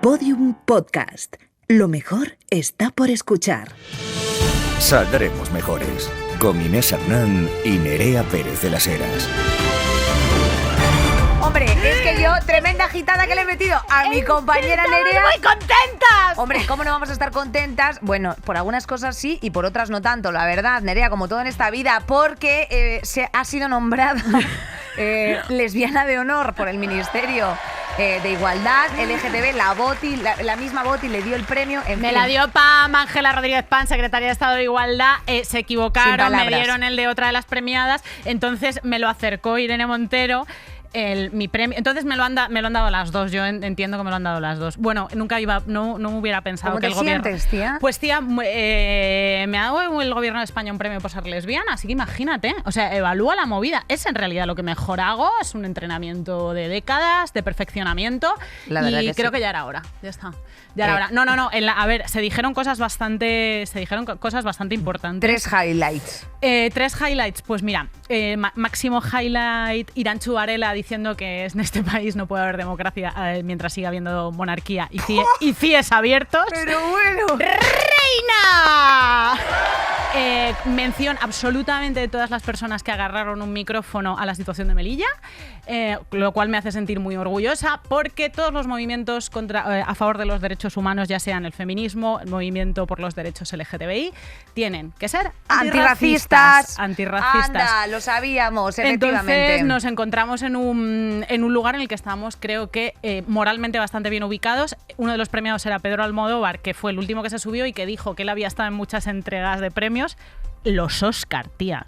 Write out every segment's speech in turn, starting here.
Podium Podcast. Lo mejor está por escuchar. Saldremos mejores. Con Inés Hernán y Nerea Pérez de las Heras. Hombre, es que yo, tremenda agitada que le he metido a mi compañera Nerea. ¡Muy contentas! Hombre, ¿cómo no vamos a estar contentas? Bueno, por algunas cosas sí y por otras no tanto, la verdad, Nerea, como todo en esta vida, porque se ha sido nombrada lesbiana de honor por el Ministerio de Igualdad, LGTB, la misma Boti le dio el premio. Me la dio Pam, Ángela Rodríguez Pan, secretaria de Estado de Igualdad. Se equivocaron, me dieron el de otra de las premiadas, entonces me lo acercó Irene Montero. Mi premio. Entonces me lo han dado las dos. Yo entiendo que me lo han dado las dos. Bueno, no me hubiera pensado que el gobierno. ¿Cómo te sientes, tía? Pues tía, me ha dado el gobierno de España un premio por ser lesbiana, así que imagínate. O sea, evalúa la movida. Es en realidad lo que mejor hago, es un entrenamiento de décadas, de perfeccionamiento. Y creo que ya era hora. Ya está. Ya era hora. No. A ver, se dijeron cosas bastante importantes. 3 highlights. 3 highlights. Pues mira, máximo highlight, Irantxu Varela diciendo que en este país no puede haber democracia mientras siga habiendo monarquía y CIEs abiertos. ¡Pero bueno! ¡Reina! Mención absolutamente de todas las personas que agarraron un micrófono a la situación de Melilla, lo cual me hace sentir muy orgullosa, porque todos los movimientos a favor de los derechos humanos, ya sean el feminismo, el movimiento por los derechos LGTBI, tienen que ser antirracistas. Anda, lo sabíamos, efectivamente. Entonces nos encontramos en un lugar en el que estamos, creo que moralmente bastante bien ubicados. Uno de los premiados era Pedro Almodóvar, que fue el último que se subió y que dijo que él había estado en muchas entregas de premios. Los Oscar, tía.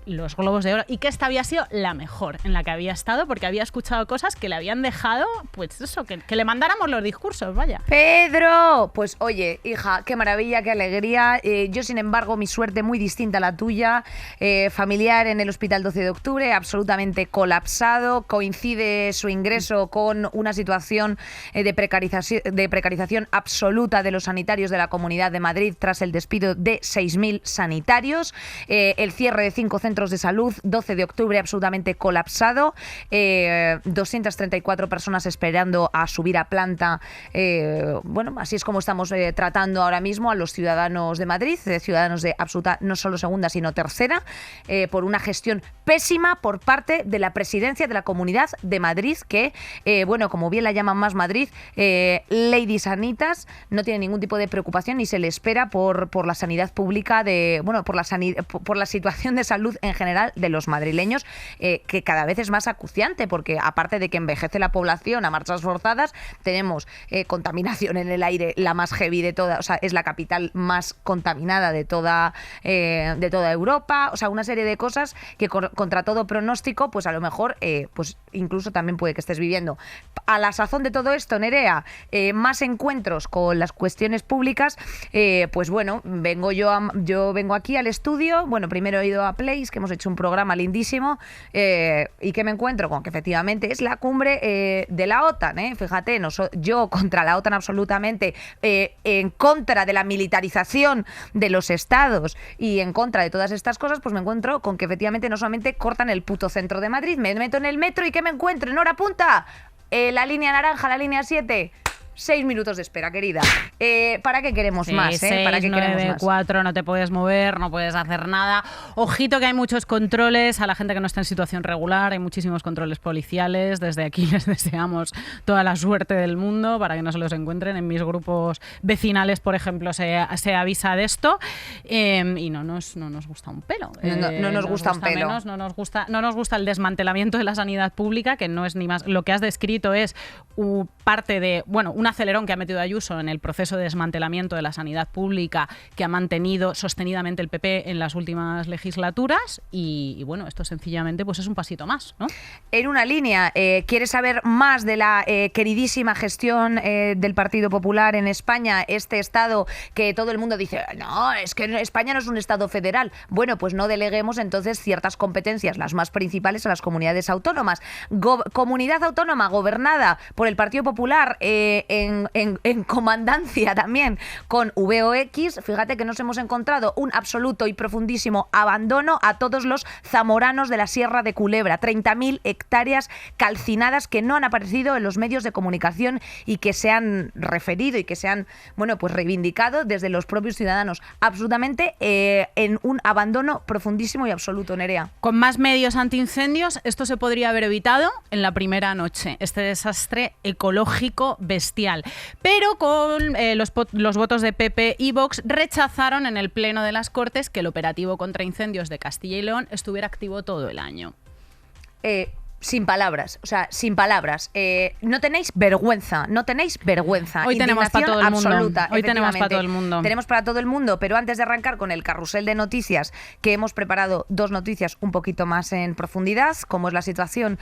Los Globos de Oro, y que esta había sido la mejor en la que había estado, porque había escuchado cosas que le habían dejado, pues eso, que le mandáramos los discursos, vaya. ¡Pedro! Pues oye, hija, qué maravilla, qué alegría. Yo, sin embargo, mi suerte muy distinta a la tuya. Familiar en el Hospital 12 de Octubre, absolutamente colapsado. Coincide su ingreso con una situación de precarización absoluta de los sanitarios de la Comunidad de Madrid tras el despido de 6.000 sanitarios. El cierre de 5 centros de salud, 12 de octubre absolutamente colapsado, 234 personas esperando a subir a planta. Bueno, así es como estamos tratando ahora mismo a los ciudadanos de Madrid, ciudadanos de absoluta, no solo segunda, sino tercera, por una gestión pésima por parte de la presidencia de la Comunidad de Madrid, que, bueno, como bien la llaman Más Madrid, Lady Sanitas, no tiene ningún tipo de preocupación ni se le espera por la sanidad pública, por la situación de salud en general de los madrileños, que cada vez es más acuciante, porque aparte de que envejece la población a marchas forzadas, tenemos contaminación en el aire, la más heavy de toda, o sea, es la capital más contaminada de toda Europa, o sea, una serie de cosas que contra todo pronóstico, pues a lo mejor, pues incluso también puede que estés viviendo. A la sazón de todo esto, Nerea, más encuentros con las cuestiones públicas, pues bueno, yo vengo aquí al estudio, bueno, primero he ido a Place, que hemos hecho un programa lindísimo, y que me encuentro con que efectivamente es la cumbre de la OTAN, fíjate, yo contra la OTAN absolutamente, en contra de la militarización de los estados y en contra de todas estas cosas, pues me encuentro con que efectivamente no solamente cortan el puto centro de Madrid, me meto en el metro y ¿qué me encuentro? En hora punta, la línea naranja, la línea 7... 6 minutos de espera, querida. ¿Para qué queremos más? 6, ¿Para qué 9, queremos más? 4, no te puedes mover, no puedes hacer nada. Ojito que hay muchos controles a la gente que no está en situación regular, hay muchísimos controles policiales. Desde aquí les deseamos toda la suerte del mundo para que no se los encuentren. En mis grupos vecinales, por ejemplo, se avisa de esto, y no nos gusta un pelo. No nos gusta un pelo. Menos, no nos gusta el desmantelamiento de la sanidad pública, que no es ni más. Lo que has descrito es parte de, bueno, un acelerón que ha metido Ayuso en el proceso de desmantelamiento de la sanidad pública que ha mantenido sostenidamente el PP en las últimas legislaturas, y bueno, esto sencillamente pues es un pasito más, ¿no? En una línea, ¿quieres saber más de la queridísima gestión del Partido Popular en España? Este Estado que todo el mundo dice, no, es que España no es un Estado federal. Bueno, pues no deleguemos entonces ciertas competencias, las más principales, a las comunidades autónomas. Comunidad autónoma gobernada por el Partido Popular, en comandancia también con VOX, fíjate que nos hemos encontrado un absoluto y profundísimo abandono a todos los zamoranos de la Sierra de Culebra. 30.000 hectáreas calcinadas que no han aparecido en los medios de comunicación y que se han referido y que se han, bueno, pues reivindicado desde los propios ciudadanos. Absolutamente en un abandono profundísimo y absoluto, Nerea. Con más medios antiincendios, esto se podría haber evitado en la primera noche, este desastre ecológico bestial. Pero con los votos de PP y Vox rechazaron en el Pleno de las Cortes que el operativo contra incendios de Castilla y León estuviera activo todo el año. Sin palabras, o sea, sin palabras. No tenéis vergüenza, no tenéis vergüenza. Hoy tenemos para todo el mundo. Absoluta, Hoy tenemos para todo el mundo. Tenemos para todo el mundo, pero antes de arrancar con el carrusel de noticias, que hemos preparado 2 noticias un poquito más en profundidad, como es la situación,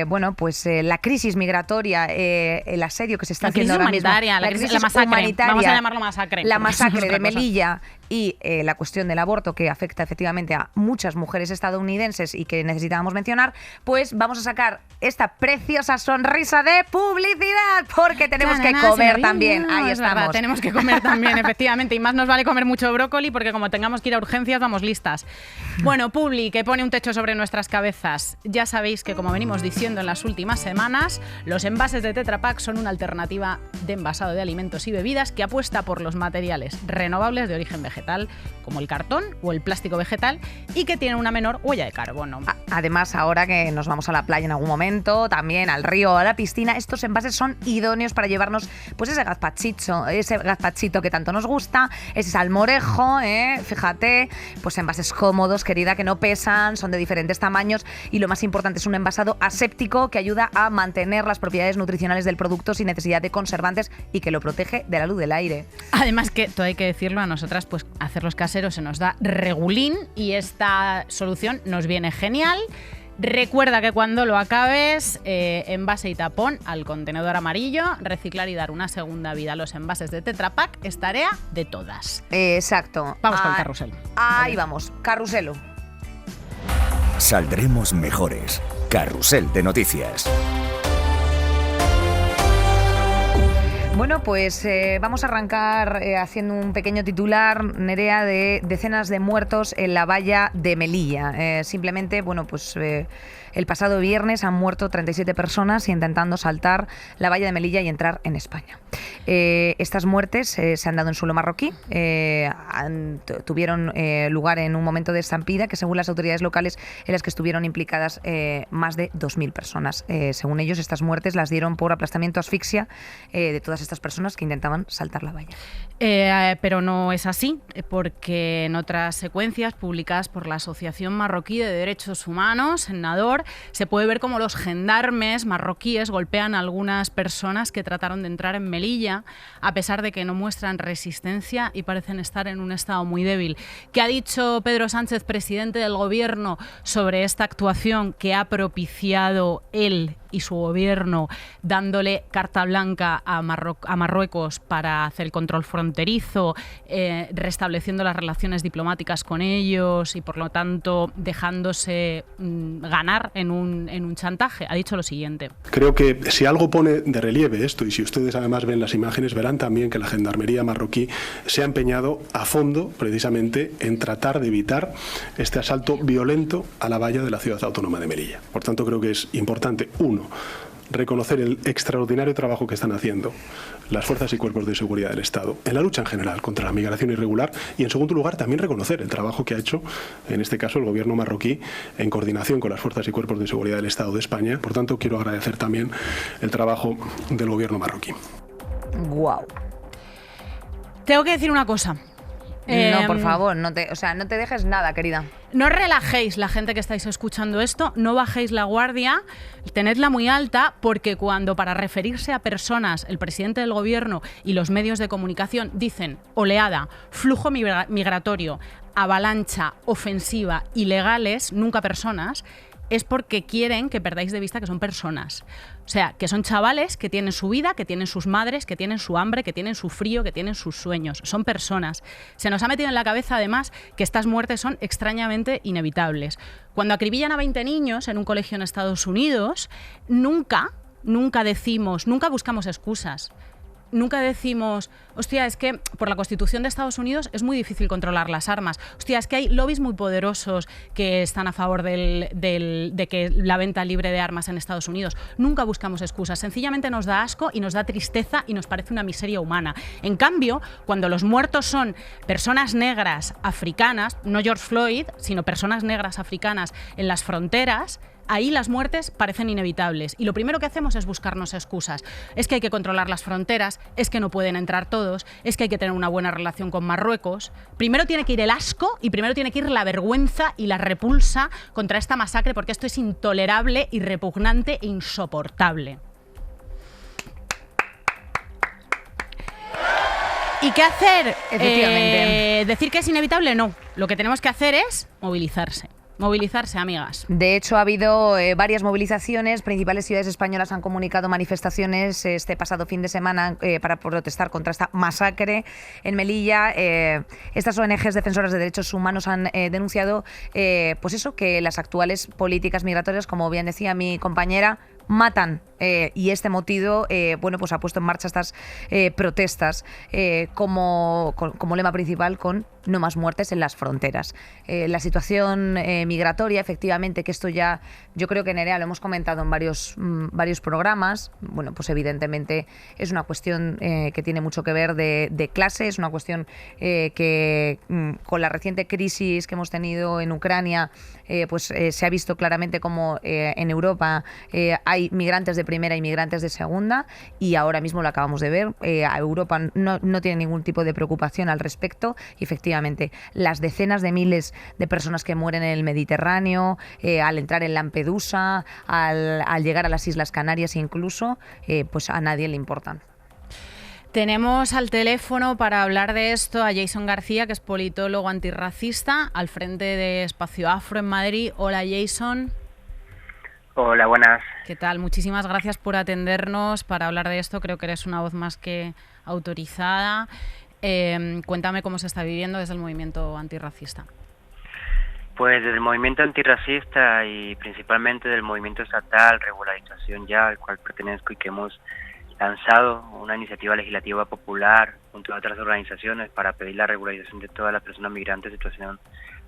bueno, pues la crisis migratoria, el asedio que se está haciendo ahora mismo. La masacre, humanitaria, vamos a llamarlo masacre. La masacre de Melilla y la cuestión del aborto, que afecta efectivamente a muchas mujeres estadounidenses y que necesitábamos mencionar, pues vamos a sacar esta preciosa sonrisa de publicidad, porque tenemos que comer también. Ahí estamos. Verdad, tenemos que comer también, efectivamente, y más nos vale comer mucho brócoli, porque como tengamos que ir a urgencias, vamos listas. Bueno, Publi, que pone un techo sobre nuestras cabezas. Ya sabéis que, como venimos diciendo en las últimas semanas, los envases de Tetra Pak son una alternativa de envasado de alimentos y bebidas que apuesta por los materiales renovables de origen vegetal, como el cartón o el plástico vegetal, y que tienen una menor huella de carbono. Además, ahora que nos vamos a la playa en algún momento, también al río o a la piscina, estos envases son idóneos para llevarnos pues ese gazpachito que tanto nos gusta, ese salmorejo, fíjate, pues envases cómodos, querida, que no pesan, son de diferentes tamaños y lo más importante es un envasado aséptico que ayuda a mantener las propiedades nutricionales del producto sin necesidad de conservantes y que lo protege de la luz del aire. Además que, todo hay que decirlo, a nosotras pues hacerlos caseros se nos da regulín y esta solución nos viene genial. Recuerda que cuando lo acabes, envase y tapón al contenedor amarillo, reciclar y dar una segunda vida a los envases de Tetra Pak es tarea de todas. Exacto. Vamos con el carrusel. Ahí vamos, carruselo. Saldremos mejores. Carrusel de noticias. Bueno, pues vamos a arrancar haciendo un pequeño titular, Nerea, de decenas de muertos en la valla de Melilla. Simplemente, bueno, pues el pasado viernes han muerto 37 personas intentando saltar la valla de Melilla y entrar en España. Estas muertes se han dado en suelo marroquí, tuvieron lugar en un momento de estampida que, según las autoridades locales, en las que estuvieron implicadas más de 2.000 personas. Según ellos, estas muertes las dieron por aplastamiento, asfixia de todas estas personas que intentaban saltar la valla. Pero no es así, porque en otras secuencias publicadas por la Asociación Marroquí de Derechos Humanos, en Nador, se puede ver cómo los gendarmes marroquíes golpean a algunas personas que trataron de entrar en Melilla, a pesar de que no muestran resistencia y parecen estar en un estado muy débil. ¿Qué ha dicho Pedro Sánchez, presidente del Gobierno, sobre esta actuación que ha propiciado él y su gobierno, dándole carta blanca a Marruecos para hacer el control fronterizo, restableciendo las relaciones diplomáticas con ellos y, por lo tanto, dejándose ganar en un chantaje? Ha dicho lo siguiente. Creo que si algo pone de relieve esto, y si ustedes además ven las imágenes, verán también que la Gendarmería marroquí se ha empeñado a fondo precisamente en tratar de evitar este asalto violento a la valla de la ciudad autónoma de Melilla. Por tanto, creo que es importante, reconocer el extraordinario trabajo que están haciendo las fuerzas y cuerpos de seguridad del Estado en la lucha en general contra la migración irregular, y en segundo lugar también reconocer el trabajo que ha hecho en este caso el gobierno marroquí en coordinación con las fuerzas y cuerpos de seguridad del Estado de España. Por tanto, quiero agradecer también el trabajo del gobierno marroquí. Guau. Tengo que decir una cosa. No, por favor, no te dejes nada, querida. No os relajéis, la gente que estáis escuchando esto, no bajéis la guardia, tenedla muy alta, porque cuando, para referirse a personas, el presidente del gobierno y los medios de comunicación dicen oleada, flujo migratorio, avalancha, ofensiva, ilegales, nunca personas, es porque quieren que perdáis de vista que son personas. O sea, que son chavales que tienen su vida, que tienen sus madres, que tienen su hambre, que tienen su frío, que tienen sus sueños. Son personas. Se nos ha metido en la cabeza, además, que estas muertes son extrañamente inevitables. Cuando acribillan a 20 niños en un colegio en Estados Unidos, nunca buscamos excusas. nunca decimos, hostia, es que por la Constitución de Estados Unidos es muy difícil controlar las armas. Hostia, es que hay lobbies muy poderosos que están a favor de que la venta libre de armas en Estados Unidos. Nunca buscamos excusas. Sencillamente nos da asco y nos da tristeza y nos parece una miseria humana. En cambio, cuando los muertos son personas negras africanas, no George Floyd, sino personas negras africanas en las fronteras, ahí las muertes parecen inevitables y lo primero que hacemos es buscarnos excusas. Es que hay que controlar las fronteras, es que no pueden entrar todos, es que hay que tener una buena relación con Marruecos. Primero tiene que ir el asco y primero tiene que ir la vergüenza y la repulsa contra esta masacre, porque esto es intolerable y repugnante e insoportable. ¿Y qué hacer? Efectivamente. ¿Decir que es inevitable? No. Lo que tenemos que hacer es movilizarse. Movilizarse, amigas. De hecho, ha habido varias movilizaciones. Principales ciudades españolas han comunicado manifestaciones este pasado fin de semana para protestar contra esta masacre en Melilla. Estas ONGs defensoras de derechos humanos han denunciado pues eso, que las actuales políticas migratorias, como bien decía mi compañera, matan, y este motivo bueno, pues ha puesto en marcha estas protestas como lema principal con no más muertes en las fronteras. La situación migratoria, efectivamente, que esto ya, yo creo que Nerea lo hemos comentado en varios programas, bueno, pues evidentemente es una cuestión que tiene mucho que ver de clase, es una cuestión que con la reciente crisis que hemos tenido en Ucrania, pues se ha visto claramente como en Europa hay migrantes de primera y migrantes de segunda, y ahora mismo lo acabamos de ver. A Europa no tiene ningún tipo de preocupación al respecto, y efectivamente las decenas de miles de personas que mueren en el Mediterráneo, al entrar en Lampedusa, al llegar a las Islas Canarias incluso, pues a nadie le importan. Tenemos al teléfono para hablar de esto a Jason García, que es politólogo antirracista, al frente de Espacio Afro en Madrid. Hola, Jason. Hola, buenas. ¿Qué tal? Muchísimas gracias por atendernos para hablar de esto. Creo que eres una voz más que autorizada. Cuéntame cómo se está viviendo desde el movimiento antirracista. Pues desde el movimiento antirracista y principalmente del movimiento estatal Regularización Ya, al cual pertenezco y que hemos lanzado una iniciativa legislativa popular junto a otras organizaciones para pedir la regularización de todas las personas migrantes en situación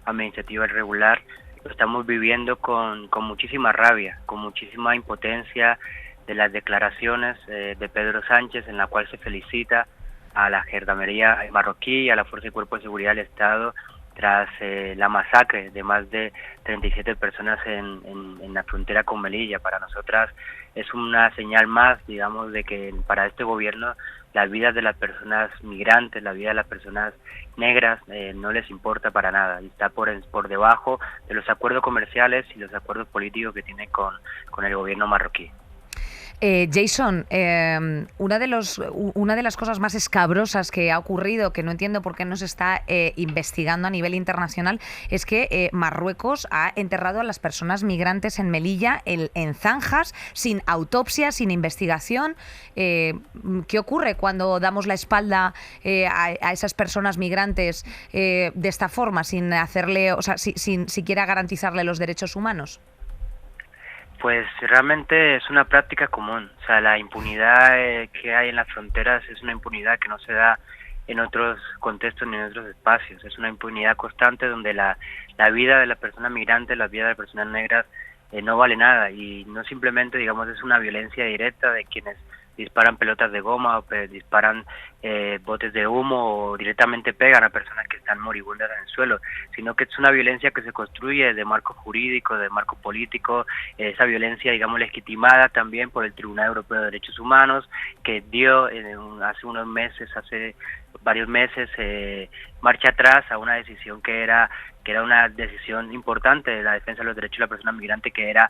administrativa irregular, lo estamos viviendo con muchísima rabia, con muchísima impotencia de las declaraciones de Pedro Sánchez, en la cual se felicita a la Gendarmería marroquí y a la Fuerza y Cuerpo de Seguridad del Estado tras la masacre de más de 37 personas en la frontera con Melilla. Para nosotras es una señal más, digamos, de que para este gobierno las vidas de las personas migrantes, la vida de las personas negras no les importa para nada, y está por debajo de los acuerdos comerciales y los acuerdos políticos que tiene con el gobierno marroquí. Jason, una de las cosas más escabrosas que ha ocurrido, que no entiendo por qué no se está investigando a nivel internacional, es que Marruecos ha enterrado a las personas migrantes en Melilla en zanjas, sin autopsia, sin investigación. ¿Qué ocurre cuando damos la espalda a esas personas migrantes de esta forma, sin hacerle, o sea, sin siquiera garantizarle los derechos humanos? Pues realmente es una práctica común. O sea, la impunidad que hay en las fronteras es una impunidad que no se da en otros contextos ni en otros espacios. Es una impunidad constante donde la vida de las personas migrantes, la vida de las personas negras no vale nada, y no simplemente, digamos, es una violencia directa de quienes disparan pelotas de goma o disparan botes de humo o directamente pegan a personas que están moribundas en el suelo, sino que es una violencia que se construye de marco jurídico, de marco político, esa violencia, digamos, legitimada también por el Tribunal Europeo de Derechos Humanos, que dio hace varios meses marcha atrás a una decisión que era una decisión importante de la defensa de los derechos de la persona migrante, que era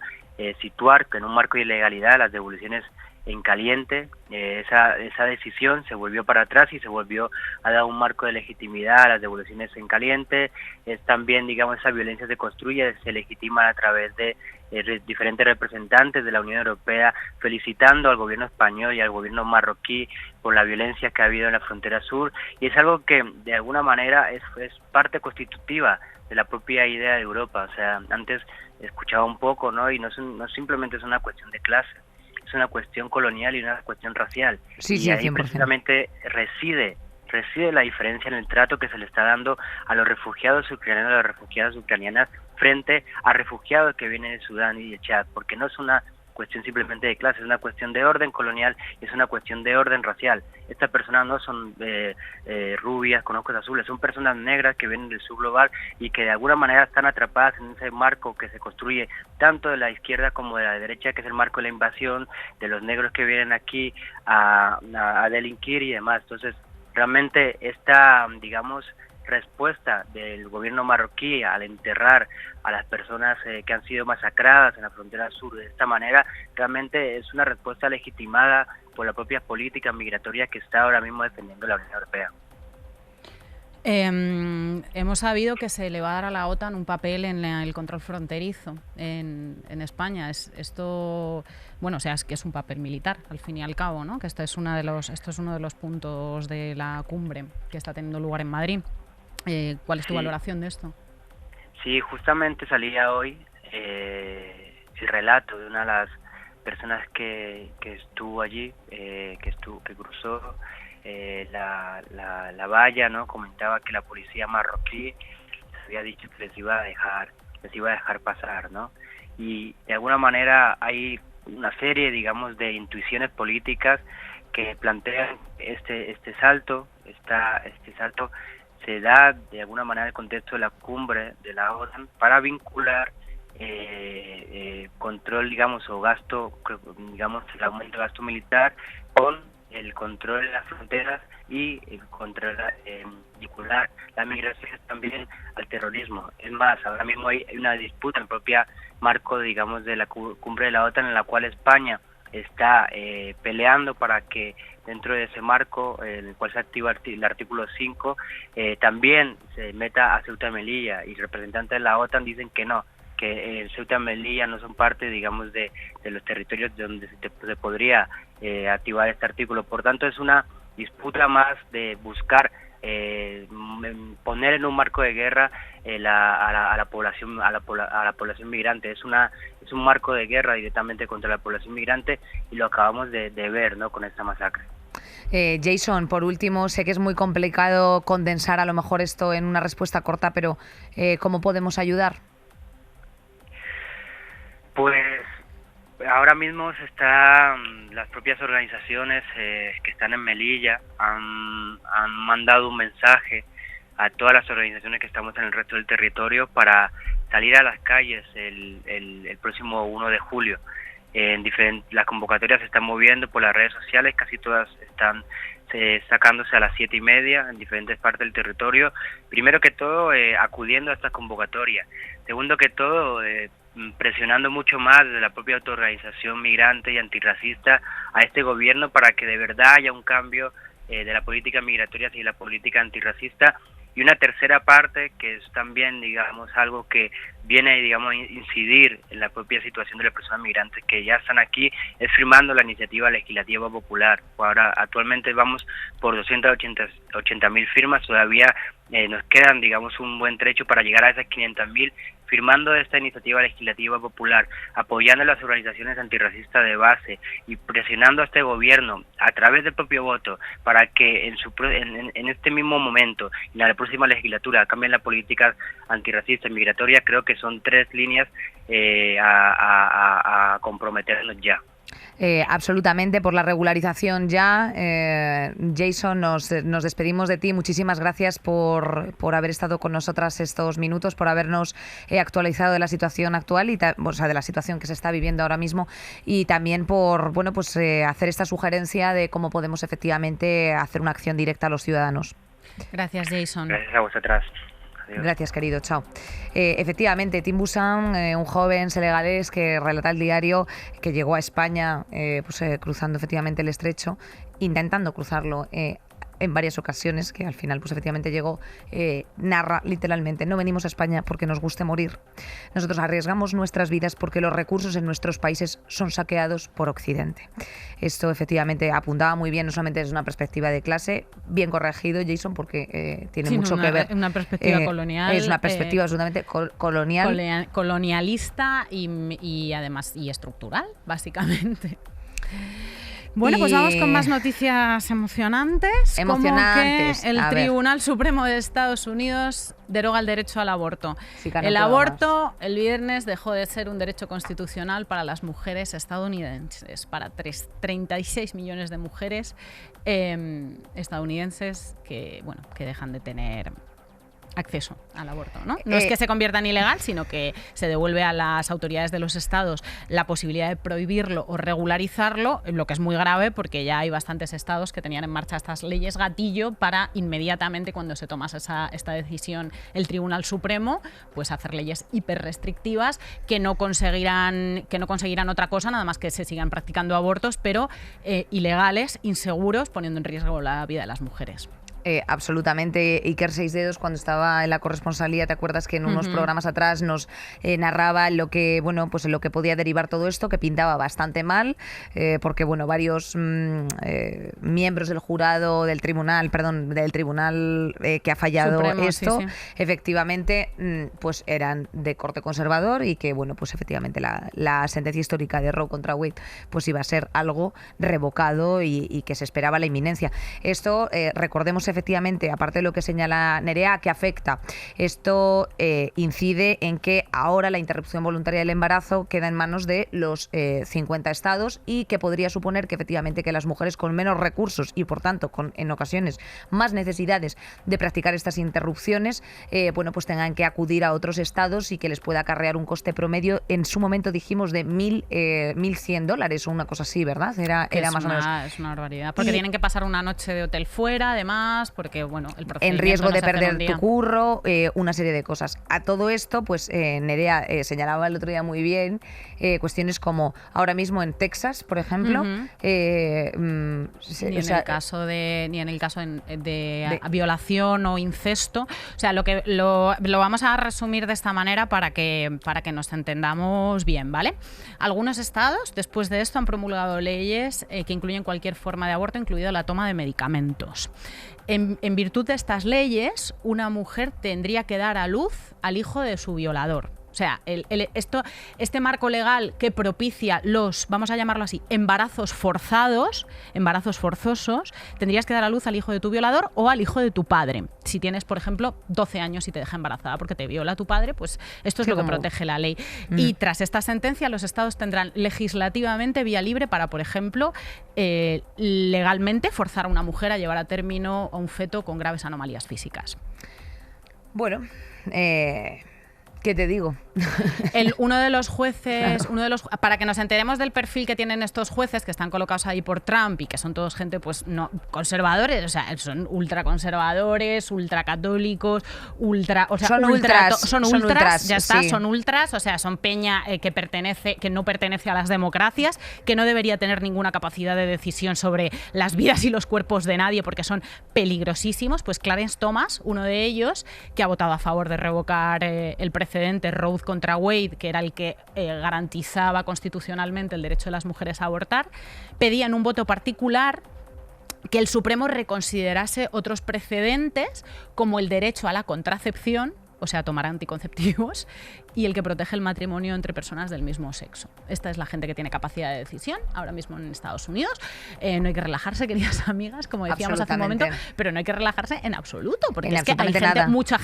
situar en un marco de ilegalidad las devoluciones en caliente. Esa decisión se volvió para atrás y se volvió a dar un marco de legitimidad a las devoluciones en caliente. Es también, digamos, esa violencia se construye, se legitima a través de diferentes representantes de la Unión Europea felicitando al gobierno español y al gobierno marroquí por la violencia que ha habido en la frontera sur, y es algo que de alguna manera es parte constitutiva de la propia idea de Europa. O sea, antes escuchaba un poco, ¿no? Y no simplemente es una cuestión de clase, es una cuestión colonial y una cuestión racial. Sí, y sí, ahí 100%. precisamente reside la diferencia en el trato que se le está dando a los refugiados ucranianos, a las refugiadas ucranianas frente a refugiados que vienen de Sudán y de Chad, porque no es una cuestión simplemente de clase, es una cuestión de orden colonial y es una cuestión de orden racial. Estas personas no son rubias con ojos azules, son personas negras que vienen del sur global y que de alguna manera están atrapadas en ese marco que se construye tanto de la izquierda como de la derecha, que es el marco de la invasión, de los negros que vienen aquí a delinquir y demás. Entonces, realmente esta, digamos, respuesta del gobierno marroquí al enterrar a las personas que han sido masacradas en la frontera sur de esta manera, realmente es una respuesta legitimada por la propia política migratoria que está ahora mismo defendiendo la Unión Europea. Hemos sabido que se le va a dar a la OTAN un papel en el control fronterizo en España. Esto, bueno, o sea, es que es un papel militar, al fin y al cabo, ¿no? Que esto es uno de los puntos de la cumbre que está teniendo lugar en Madrid. ¿Cuál es tu valoración de esto? Sí, justamente salía hoy el relato de una de las personas que estuvo allí, que cruzó la valla, ¿no? Comentaba que la policía marroquí les había dicho que les iba a dejar pasar, ¿no? Y de alguna manera hay una serie, digamos, de intuiciones políticas que plantean este salto se da de alguna manera en el contexto de la cumbre de la OTAN para vincular control, digamos, o gasto, digamos, el aumento de gasto militar con el control de las fronteras y el control, vincular las migraciones también al terrorismo. Es más, ahora mismo hay una disputa en el propio marco, digamos, de la cumbre de la OTAN, en la cual España está peleando para que dentro de ese marco en el cual se activa el artículo 5 también se meta a Ceuta y Melilla, y representantes de la OTAN dicen que no, que Ceuta y Melilla no son parte, digamos, de los territorios donde se podría activar este artículo. Por tanto, es una disputa más de buscar poner en un marco de guerra a la población migrante. Es un marco de guerra directamente contra la población migrante, y lo acabamos de ver, ¿no?, con esta masacre. Jason, por último, sé que es muy complicado condensar a lo mejor esto en una respuesta corta, pero ¿cómo podemos ayudar? Pues ahora mismo las propias organizaciones que están en Melilla han mandado un mensaje a todas las organizaciones que estamos en el resto del territorio para salir a las calles el próximo 1 de julio. Las convocatorias se están moviendo por las redes sociales, casi todas están sacándose a las 7:30 en diferentes partes del territorio. Primero que todo, acudiendo a estas convocatorias. Segundo que todo, presionando mucho más desde la propia autoorganización migrante y antirracista a este gobierno para que de verdad haya un cambio de la política migratoria y la política antirracista. Y una tercera parte, que es también, digamos, algo que viene, digamos, a incidir en la propia situación de las personas migrantes que ya están aquí, es firmando la iniciativa legislativa popular. Ahora, actualmente vamos por 280.000 firmas, todavía nos quedan, digamos, un buen trecho para llegar a esas 500.000, firmando esta iniciativa legislativa popular, apoyando a las organizaciones antirracistas de base y presionando a este gobierno a través del propio voto para que en este mismo momento, en la próxima legislatura, cambien la política antirracista y migratoria. Creo que son 3 líneas a comprometernos ya. Absolutamente, por la regularización ya. Jason, nos despedimos de ti. Muchísimas gracias por haber estado con nosotras estos minutos, por habernos actualizado de la situación actual, o sea, de la situación que se está viviendo ahora mismo, y también por hacer esta sugerencia de cómo podemos efectivamente hacer una acción directa a los ciudadanos. Gracias, Jason. Gracias a vosotras. Gracias, querido. Chao. Efectivamente, Tim Busan, un joven senegalés que relata el diario que llegó a España cruzando efectivamente el estrecho, intentando cruzarlo en varias ocasiones, que al final efectivamente llegó, narra literalmente: no venimos a España porque nos guste morir. Nosotros arriesgamos nuestras vidas porque los recursos en nuestros países son saqueados por Occidente. Esto efectivamente apuntaba muy bien, no solamente desde una perspectiva de clase, bien corregido, Jason, porque tiene mucho que ver. Una perspectiva colonial. Es una perspectiva absolutamente colonial. Colonialista y además estructural, básicamente. Bueno, pues Y- vamos con más noticias emocionantes. Emocionantes, Como que el a ver. Tribunal Supremo de Estados Unidos deroga el derecho al aborto. Sí, que no El puedo aborto el viernes dejó de ser un derecho constitucional para las mujeres estadounidenses, para 36 millones de mujeres estadounidenses que dejan de tener acceso al aborto, ¿no? No es que se convierta en ilegal, sino que se devuelve a las autoridades de los estados la posibilidad de prohibirlo o regularizarlo, lo que es muy grave porque ya hay bastantes estados que tenían en marcha estas leyes gatillo para inmediatamente, cuando se tomase esta decisión el Tribunal Supremo, pues hacer leyes hiperrestrictivas que no conseguirán otra cosa, nada más que se sigan practicando abortos, pero ilegales, inseguros, poniendo en riesgo la vida de las mujeres. Absolutamente. Iker Seisdedos, cuando estaba en la corresponsalía, ¿te acuerdas que en unos programas atrás nos narraba lo que podía derivar todo esto, que pintaba bastante mal, porque varios miembros del jurado del tribunal que ha fallado Supremo, esto, sí, sí. efectivamente, pues eran de corte conservador y que pues efectivamente la sentencia histórica de Roe contra Wade pues iba a ser algo revocado y que se esperaba la inminencia. Esto, recordemos efectivamente, aparte de lo que señala Nerea, que afecta. Esto incide en que ahora la interrupción voluntaria del embarazo queda en manos de los 50 estados y que podría suponer que efectivamente que las mujeres con menos recursos y por tanto con en ocasiones más necesidades de practicar estas interrupciones, pues tengan que acudir a otros estados y que les pueda acarrear un coste promedio, en su momento dijimos de $1.100 o una cosa así, ¿verdad? Era más o menos. Es una barbaridad. Porque tienen que pasar una noche de hotel fuera, además, porque el procedimiento En riesgo no de se hace en perder un día. tu curro, una serie de cosas. A todo esto, pues Nerea señalaba el otro día muy bien cuestiones como ahora mismo en Texas, por ejemplo, Ni en el caso de violación o incesto. O sea, lo vamos a resumir de esta manera para que nos entendamos bien, ¿vale? Algunos estados, después de esto, han promulgado leyes que incluyen cualquier forma de aborto, incluida la toma de medicamentos. En virtud de estas leyes, una mujer tendría que dar a luz al hijo de su violador. O sea, este marco legal que propicia los, vamos a llamarlo así, embarazos forzosos, tendrías que dar a luz al hijo de tu violador o al hijo de tu padre. Si tienes, por ejemplo, 12 años y te deja embarazada porque te viola tu padre, pues esto es lo que protege la ley. Y tras esta sentencia, los estados tendrán legislativamente vía libre para, por ejemplo, legalmente forzar a una mujer a llevar a término a un feto con graves anomalías físicas. Bueno, ¿qué te digo? Uno de los jueces, para que nos enteremos del perfil que tienen estos jueces que están colocados ahí por Trump y que son todos gente, pues no conservadores, o sea, son ultraconservadores, ultracatólicos, son ultras, ya está, sí. son ultras, o sea, son peña que no pertenece a las democracias, que no debería tener ninguna capacidad de decisión sobre las vidas y los cuerpos de nadie porque son peligrosísimos. Pues Clarence Thomas, uno de ellos, que ha votado a favor de revocar el precedente Roe contra Wade, que era el que garantizaba constitucionalmente el derecho de las mujeres a abortar, pedía en un voto particular que el Supremo reconsiderase otros precedentes como el derecho a la contracepción, o sea, tomar anticonceptivos, y el que protege el matrimonio entre personas del mismo sexo. Esta es la gente que tiene capacidad de decisión ahora mismo en Estados Unidos. No hay que relajarse, queridas amigas, como decíamos hace un momento, pero no hay que relajarse en absoluto, porque es que hay gente, mucha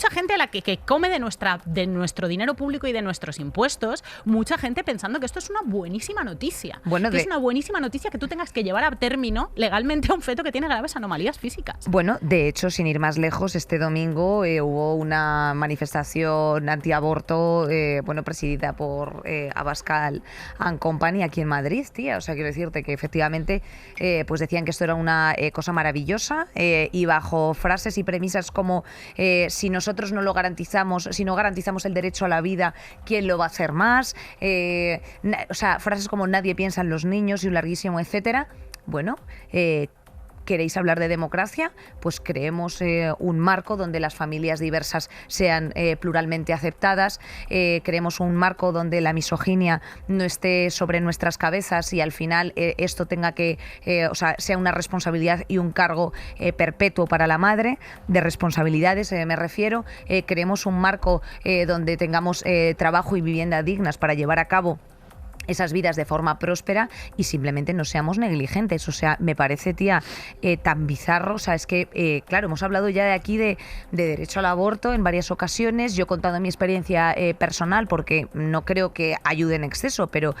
gente a la que come de nuestro dinero público y de nuestros impuestos, mucha gente pensando que esto es una buenísima noticia. Es una buenísima noticia que tú tengas que llevar a término legalmente a un feto que tiene graves anomalías físicas. Bueno, de hecho, sin ir más lejos, este domingo hubo una manifestación antiaborto, presidida por Abascal and Company aquí en Madrid, tía. O sea, quiero decirte que efectivamente pues decían que esto era una cosa maravillosa y bajo frases y premisas como si nosotros no lo garantizamos, si no garantizamos el derecho a la vida, ¿quién lo va a hacer más? O sea, frases como nadie piensa en los niños y un larguísimo etcétera. Bueno, ¿queréis hablar de democracia? Pues creemos un marco donde las familias diversas sean pluralmente aceptadas, creemos un marco donde la misoginia no esté sobre nuestras cabezas y al final esto tenga que, sea una responsabilidad y un cargo perpetuo para la madre, de responsabilidades me refiero. Creemos un marco donde tengamos trabajo y vivienda dignas para llevar a cabo esas vidas de forma próspera y simplemente no seamos negligentes. O sea, me parece, tía, tan bizarro. O sea, es que, claro, hemos hablado ya de aquí de derecho al aborto en varias ocasiones. Yo he contado mi experiencia personal porque no creo que ayude en exceso, pero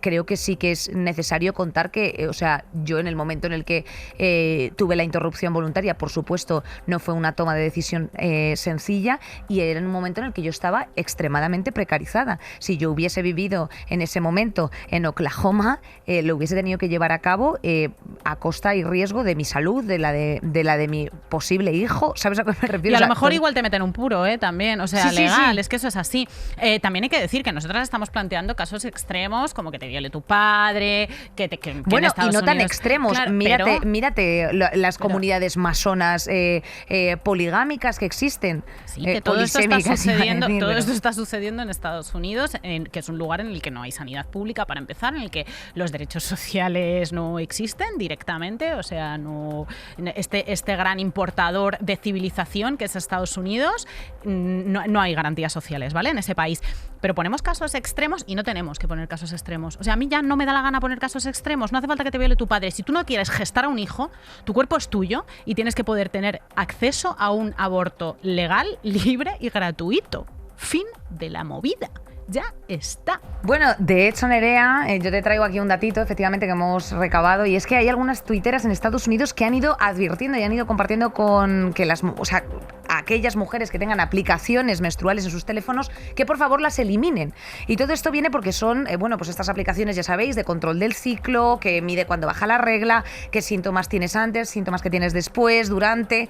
creo que sí que es necesario contar que, o sea, yo en el momento en el que tuve la interrupción voluntaria, por supuesto, no fue una toma de decisión sencilla y era en un momento en el que yo estaba extremadamente precarizada. Si yo hubiese vivido en ese momento en Oklahoma, lo hubiese tenido que llevar a cabo a costa y riesgo de mi salud, de la de mi posible hijo. ¿Sabes a qué me refiero? Y a lo mejor igual te meten un puro, también, o sea, sí, legal, sí. Es que eso es así. También hay que decir que nosotras estamos planteando casos extremos, como que te viole tu padre, que bueno, en Estados y no Unidos, tan extremos. Claro, mírate las comunidades masonas poligámicas que existen. Sí, que todo esto está sucediendo en Estados Unidos, que es un lugar en el que no hay sanidad pública para empezar, en el que los derechos sociales no existen directamente, o sea, no este gran importador de civilización que es Estados Unidos, no hay garantías sociales, ¿vale? En ese país. Pero ponemos casos extremos y no tenemos que poner casos extremos. O sea, a mí ya no me da la gana poner casos extremos. No hace falta que te viole tu padre. Si tú no quieres gestar a un hijo, tu cuerpo es tuyo y tienes que poder tener acceso a un aborto legal, libre y gratuito. Fin de la movida. Ya está. Bueno, de hecho, Nerea, yo te traigo aquí un datito, efectivamente, que hemos recabado, y es que hay algunas tuiteras en Estados Unidos que han ido advirtiendo y han ido compartiendo con que aquellas mujeres que tengan aplicaciones menstruales en sus teléfonos, que por favor las eliminen. Y todo esto viene porque son, pues estas aplicaciones, ya sabéis, de control del ciclo, que mide cuando baja la regla, qué síntomas tienes antes, síntomas que tienes después, durante,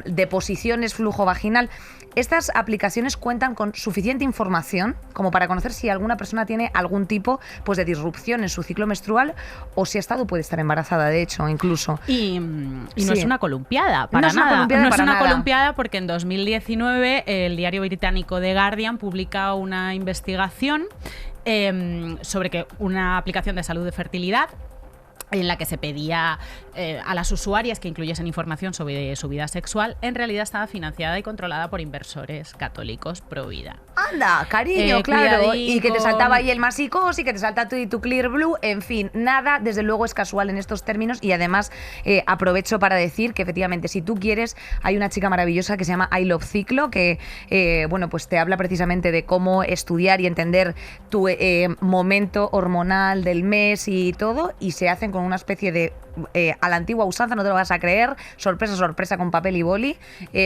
deposiciones, flujo vaginal. Estas aplicaciones cuentan con suficiente información como para conocer si alguna persona tiene algún tipo de disrupción en su ciclo menstrual o si puede estar embarazada, de hecho, incluso. Y no es una columpiada, para nada. No es una columpiada porque en 2019 el diario británico The Guardian publica una investigación sobre que una aplicación de salud de fertilidad en la que se pedía a las usuarias que incluyesen información sobre su vida sexual, en realidad estaba financiada y controlada por inversores católicos pro vida. Anda, cariño, claro. Y que te saltaba ahí el Masicos y que te salta tu Clear Blue, en fin, nada, desde luego es casual en estos términos. Y además aprovecho para decir que efectivamente, si tú quieres, hay una chica maravillosa que se llama I Love Ciclo, que pues te habla precisamente de cómo estudiar y entender tu momento hormonal del mes y todo, y se hacen con una especie de a la antigua usanza, no te lo vas a creer, sorpresa con papel y boli.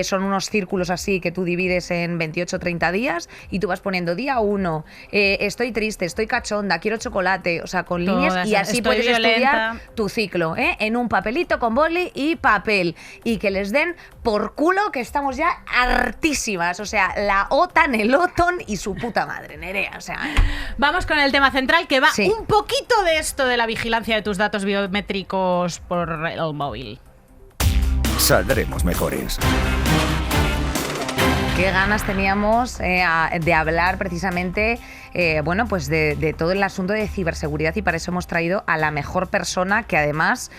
Son unos círculos así que tú divides en 28 o 30 días y tú vas poniendo día 1, estoy triste, estoy cachonda, quiero chocolate, o sea, con líneas, y así puedes estudiar tu ciclo, en un papelito con boli y papel, y que les den por culo, que estamos ya hartísimas, o sea, la OTAN, el OTON y su puta madre, Nerea, o sea. Vamos con el tema central, que va un poquito de esto de la vigilancia de tus datos biométricos por el móvil. Saldremos mejores. Qué ganas teníamos de hablar precisamente de todo el asunto de ciberseguridad, y para eso hemos traído a la mejor persona, que además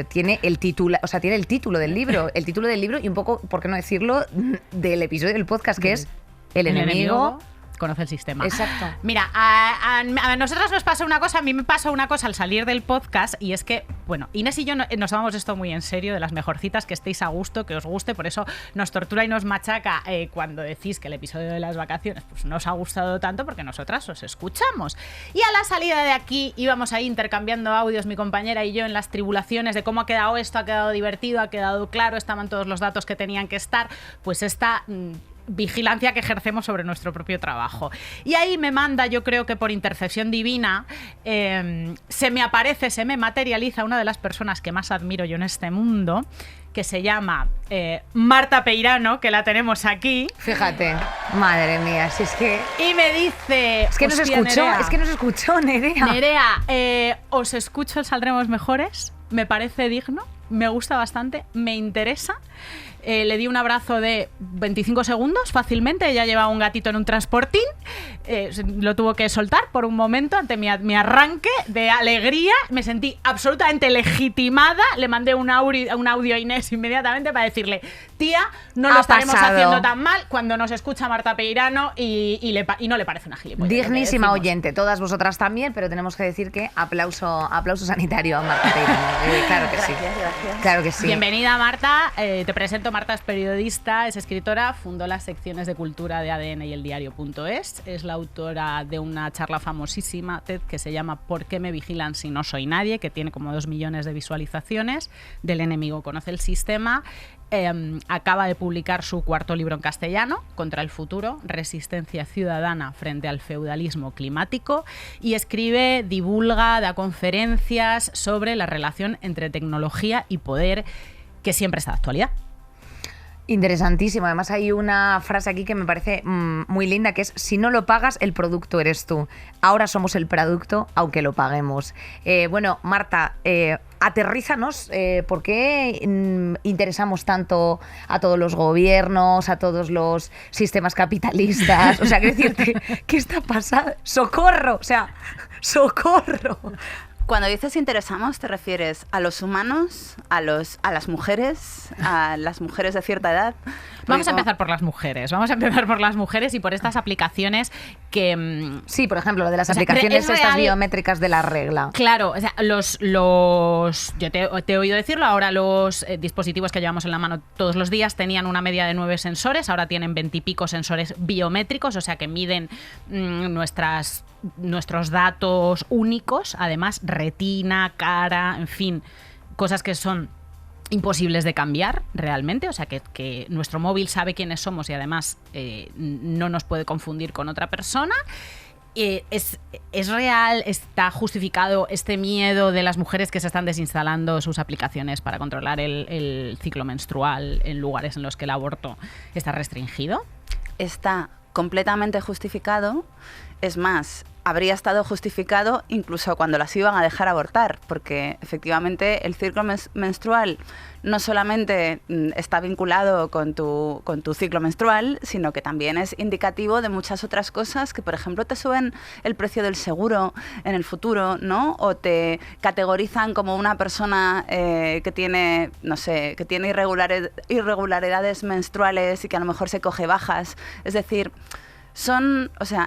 tiene el título, del libro, y un poco, ¿por qué no decirlo?, del episodio del podcast, que es El enemigo conoce el sistema. Exacto. Mira, a nosotras nos pasa una cosa, a mí me pasa una cosa al salir del podcast, y es que, Inés y yo nos tomamos esto muy en serio, de las mejorcitas, que estéis a gusto, que os guste, por eso nos tortura y nos machaca cuando decís que el episodio de las vacaciones pues no os ha gustado tanto, porque nosotras os escuchamos. Y a la salida de aquí íbamos ahí intercambiando audios, mi compañera y yo, en las tribulaciones de cómo ha quedado esto, ha quedado divertido, ha quedado claro, estaban todos los datos que tenían que estar, pues esta vigilancia que ejercemos sobre nuestro propio trabajo. Y ahí me manda, yo creo que por intercesión divina, se me materializa una de las personas que más admiro yo en este mundo, que se llama Marta Peirano, que la tenemos aquí. Fíjate, madre mía, si es que... Y me dice... Es que nos escuchó, Nerea. Nerea, os escucho el Saldremos Mejores, me parece digno, me gusta bastante, me interesa. le di un abrazo de 25 segundos fácilmente. Ella llevaba un gatito en un transportín, lo tuvo que soltar por un momento ante mi arranque de alegría. Me sentí absolutamente legitimada. Le mandé un audio a Inés inmediatamente para decirle: tía, no lo estaremos haciendo tan mal, cuando nos escucha Marta Peirano y no le parece una gilipollas. Dignísima oyente, todas vosotras también, pero tenemos que decir que aplauso sanitario a Marta Peirano. Claro que sí. Gracias. Claro que sí. Bienvenida, Marta. Te presento. Marta es periodista, es escritora, fundó las secciones de cultura de ADN y eldiario.es. Es la autora de una charla famosísima TED que se llama ¿Por qué me vigilan si no soy nadie?, que tiene como 2 millones de visualizaciones. Del enemigo conoce el sistema. Acaba de publicar su 4º libro en castellano, Contra el futuro, resistencia ciudadana frente al feudalismo climático, y escribe, divulga, da conferencias sobre la relación entre tecnología y poder, que siempre está de actualidad. Interesantísimo. Además hay una frase aquí que me parece muy linda, que es: si no lo pagas, el producto eres tú. Ahora somos el producto, aunque lo paguemos. Bueno, Marta, aterrízanos. ¿Por qué interesamos tanto a todos los gobiernos, a todos los sistemas capitalistas? O sea, quiero decirte, ¿qué está pasando? ¡Socorro! O sea, ¡socorro! Cuando dices interesamos, ¿te refieres a los humanos, a las mujeres de cierta edad? Vamos a empezar por las mujeres y por estas aplicaciones que... Sí, por ejemplo, lo de las aplicaciones estas biométricas de la regla. Claro, o sea, yo te he oído decirlo, ahora los dispositivos que llevamos en la mano todos los días tenían una media de 9 sensores, ahora tienen 20 y pico sensores biométricos, o sea que miden nuestros datos únicos, además retina, cara, en fin, cosas que son imposibles de cambiar realmente, o sea que nuestro móvil sabe quiénes somos y además no nos puede confundir con otra persona. ¿Es real, está justificado este miedo de las mujeres que se están desinstalando sus aplicaciones para controlar el ciclo menstrual en lugares en los que el aborto está restringido? Está completamente justificado. Es más, habría estado justificado incluso cuando las iban a dejar abortar, porque efectivamente el ciclo menstrual no solamente está vinculado con tu ciclo menstrual, sino que también es indicativo de muchas otras cosas que, por ejemplo, te suben el precio del seguro en el futuro, ¿no? O te categorizan como una persona que tiene, no sé, que tiene irregularidades menstruales y que a lo mejor se coge bajas. Es decir,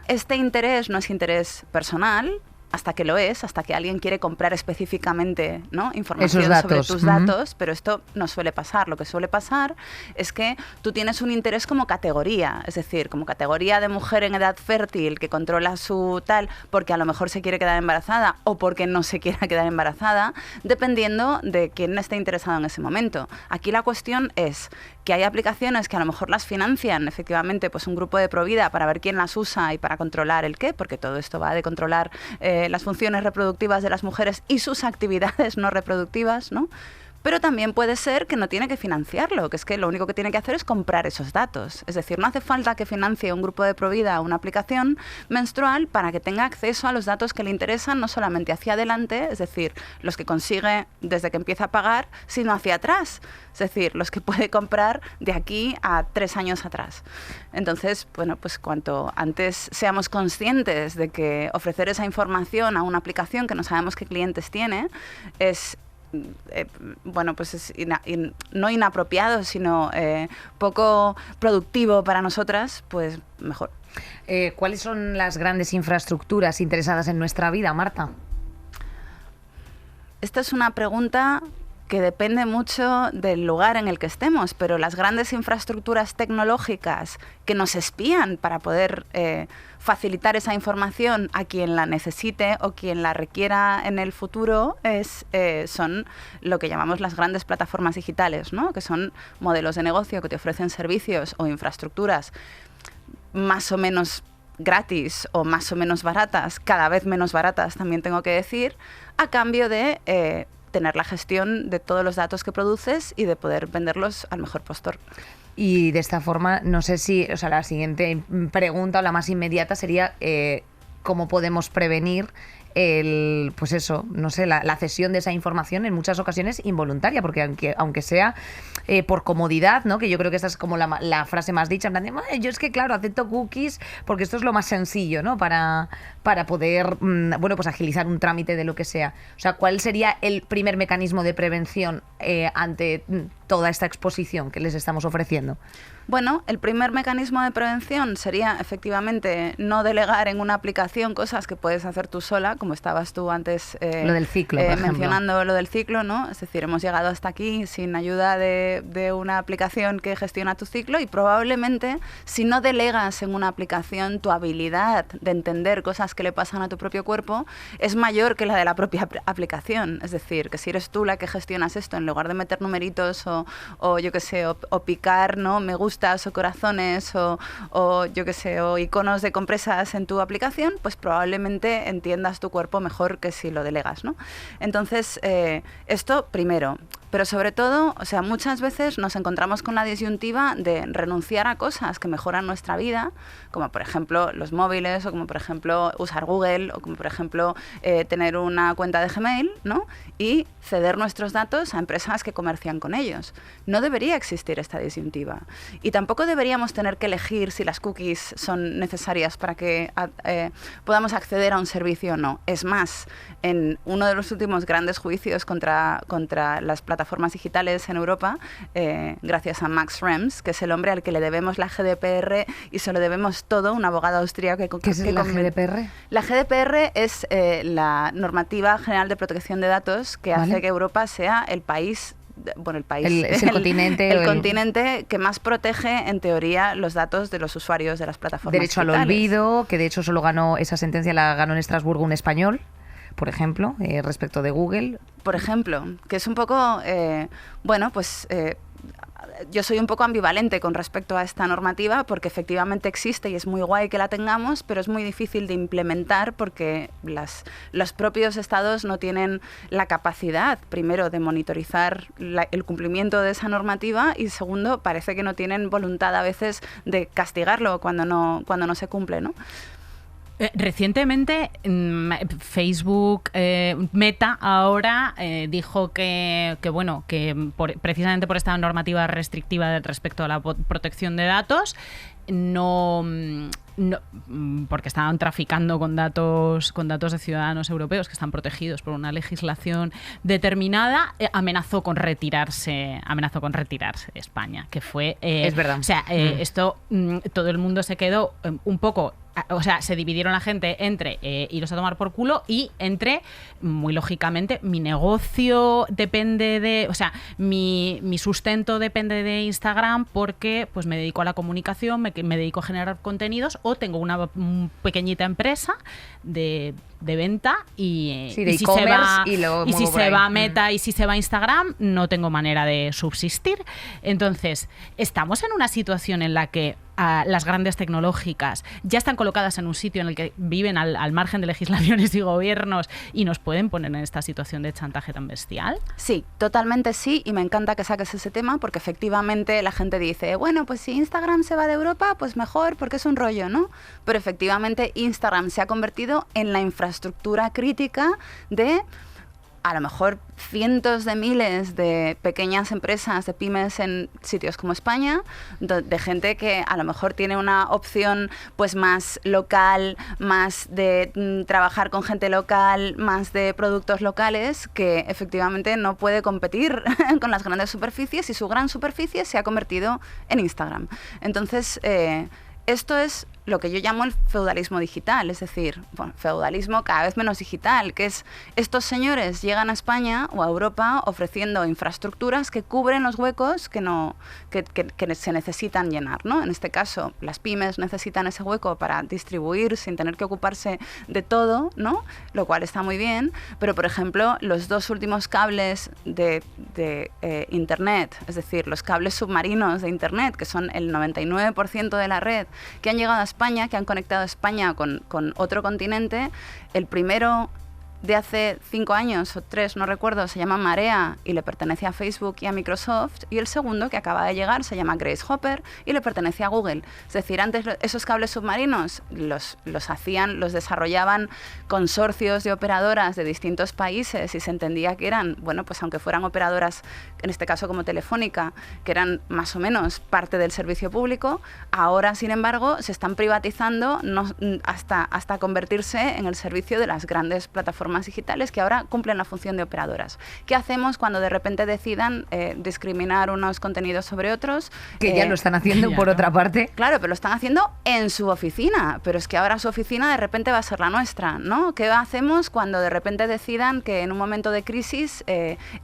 este interés no es interés personal, hasta que lo es, hasta que alguien quiere comprar específicamente, ¿no?, información sobre tus datos, pero esto no suele pasar. Lo que suele pasar es que tú tienes un interés como categoría, es decir, como categoría de mujer en edad fértil que controla su tal porque a lo mejor se quiere quedar embarazada o porque no se quiera quedar embarazada, dependiendo de quién esté interesado en ese momento. Aquí la cuestión es que hay aplicaciones que a lo mejor las financian efectivamente pues un grupo de Provida para ver quién las usa y para controlar el qué, porque todo esto va de controlar las funciones reproductivas de las mujeres y sus actividades no reproductivas, ¿no? Pero también puede ser que no tiene que financiarlo, que es que lo único que tiene que hacer es comprar esos datos. Es decir, no hace falta que financie un grupo de Provida una aplicación menstrual para que tenga acceso a los datos que le interesan, no solamente hacia adelante, es decir, los que consigue desde que empieza a pagar, sino hacia atrás. Es decir, los que puede comprar de aquí a 3 años atrás. Entonces, bueno, pues cuanto antes seamos conscientes de que ofrecer esa información a una aplicación que no sabemos qué clientes tiene es no inapropiado, sino poco productivo para nosotras, pues mejor. ¿Cuáles son las grandes infraestructuras interesadas en nuestra vida, Marta? Esta es una pregunta que depende mucho del lugar en el que estemos, pero las grandes infraestructuras tecnológicas que nos espían para poder facilitar esa información a quien la necesite o quien la requiera en el futuro son lo que llamamos las grandes plataformas digitales, ¿no? Que son modelos de negocio que te ofrecen servicios o infraestructuras más o menos gratis o más o menos baratas, cada vez menos baratas también tengo que decir, a cambio de tener la gestión de todos los datos que produces y de poder venderlos al mejor postor. Y de esta forma, no sé si, o sea, la siguiente pregunta o la más inmediata sería ¿cómo podemos prevenir pues eso, no sé, la cesión de esa información en muchas ocasiones involuntaria, porque aunque sea por comodidad, ¿no? Que yo creo que esta es como la frase más dicha, en plan de, yo es que claro, acepto cookies porque esto es lo más sencillo, ¿no? Para poder, bueno, pues agilizar un trámite de lo que sea. O sea, ¿cuál sería el primer mecanismo de prevención ante toda esta exposición que les estamos ofreciendo? Bueno, el primer mecanismo de prevención sería efectivamente no delegar en una aplicación cosas que puedes hacer tú sola, como estabas tú antes lo del ciclo, por mencionando lo del ciclo, ¿no? Es decir, hemos llegado hasta aquí sin ayuda de una aplicación que gestiona tu ciclo, y probablemente si no delegas en una aplicación, tu habilidad de entender cosas que le pasan a tu propio cuerpo es mayor que la de la propia aplicación. Es decir, que si eres tú la que gestionas esto, en lugar de meter numeritos o yo qué sé, o picar, ¿no?, me gustas o corazones o yo qué sé, o iconos de compresas en tu aplicación, pues probablemente entiendas tu cuerpo mejor que si lo delegas, ¿no? Entonces, esto primero. Pero sobre todo, o sea, muchas veces nos encontramos con la disyuntiva de renunciar a cosas que mejoran nuestra vida, como por ejemplo los móviles, o como por ejemplo usar Google, o como por ejemplo tener una cuenta de Gmail, ¿no? Y ceder nuestros datos a empresas que comercian con ellos. No debería existir esta disyuntiva. Y tampoco deberíamos tener que elegir si las cookies son necesarias para que podamos acceder a un servicio o no. Es más, en uno de los últimos grandes juicios contra las plataformas digitales en Europa, gracias a Max Schrems, que es el hombre al que le debemos la GDPR y se lo debemos todo, un abogado austríaco ¿Qué es la GDPR? La GDPR es la Normativa General de Protección de Datos que hace que Europa sea el país, el continente que más protege, en teoría, los datos de los usuarios de las plataformas Derecho digitales. al olvido, que de hecho solo ganó esa sentencia, la ganó en Estrasburgo un español, por ejemplo, respecto de Google. Por ejemplo, que es un poco, yo soy un poco ambivalente con respecto a esta normativa, porque efectivamente existe y es muy guay que la tengamos, pero es muy difícil de implementar porque los propios estados no tienen la capacidad, primero, de monitorizar el cumplimiento de esa normativa, y segundo, parece que no tienen voluntad a veces de castigarlo cuando no se cumple, ¿no? Recientemente Facebook, Meta ahora dijo que precisamente por esta normativa restrictiva respecto a la protección de datos, no, porque estaban traficando con datos de ciudadanos europeos que están protegidos por una legislación determinada, amenazó con retirarse de España, que fue es verdad. O sea, esto todo el mundo se quedó un poco. O sea, se dividieron la gente entre iros a tomar por culo y entre, muy lógicamente, mi negocio depende de... O sea, mi sustento depende de Instagram porque pues me dedico a la comunicación, me dedico a generar contenidos, o tengo una pequeñita empresa de venta y de si se va a Meta y si se va a Instagram, no tengo manera de subsistir. Entonces, estamos en una situación en la que las grandes tecnológicas ya están colocadas en un sitio en el que viven al margen de legislaciones y gobiernos y nos pueden poner en esta situación de chantaje tan bestial. Sí, totalmente sí, y me encanta que saques ese tema porque efectivamente la gente dice, bueno, pues si Instagram se va de Europa, pues mejor porque es un rollo, ¿no? Pero efectivamente Instagram se ha convertido en la infraestructura crítica de a lo mejor cientos de miles de pequeñas empresas, de pymes en sitios como España, de gente que a lo mejor tiene una opción pues más local, más de trabajar con gente local, más de productos locales, que efectivamente no puede competir con las grandes superficies, y su gran superficie se ha convertido en Instagram. Entonces, esto es lo que yo llamo el feudalismo digital, es decir, bueno, feudalismo cada vez menos digital, que es estos señores llegan a España o a Europa ofreciendo infraestructuras que cubren los huecos que se necesitan llenar, ¿no? En este caso, las pymes necesitan ese hueco para distribuir sin tener que ocuparse de todo, ¿no? Lo cual está muy bien, pero por ejemplo, los dos últimos cables de Internet, es decir, los cables submarinos de Internet, que son el 99% de la red, que han llegado a España, que han conectado España con otro continente, el primero de hace 5 años o 3, no recuerdo, se llama Marea y le pertenece a Facebook y a Microsoft, y el segundo que acaba de llegar se llama Grace Hopper y le pertenece a Google. Es decir, antes esos cables submarinos los desarrollaban consorcios de operadoras de distintos países y se entendía que eran, bueno, pues aunque fueran operadoras, en este caso como Telefónica, que eran más o menos parte del servicio público, ahora, sin embargo, se están privatizando hasta convertirse en el servicio de las grandes plataformas digitales que ahora cumplen la función de operadoras. ¿Qué hacemos cuando de repente decidan discriminar unos contenidos sobre otros? Que ya lo están haciendo por otra parte. Claro, pero lo están haciendo en su oficina, pero es que ahora su oficina de repente va a ser la nuestra, ¿no? ¿Qué hacemos cuando de repente decidan que en un momento de crisis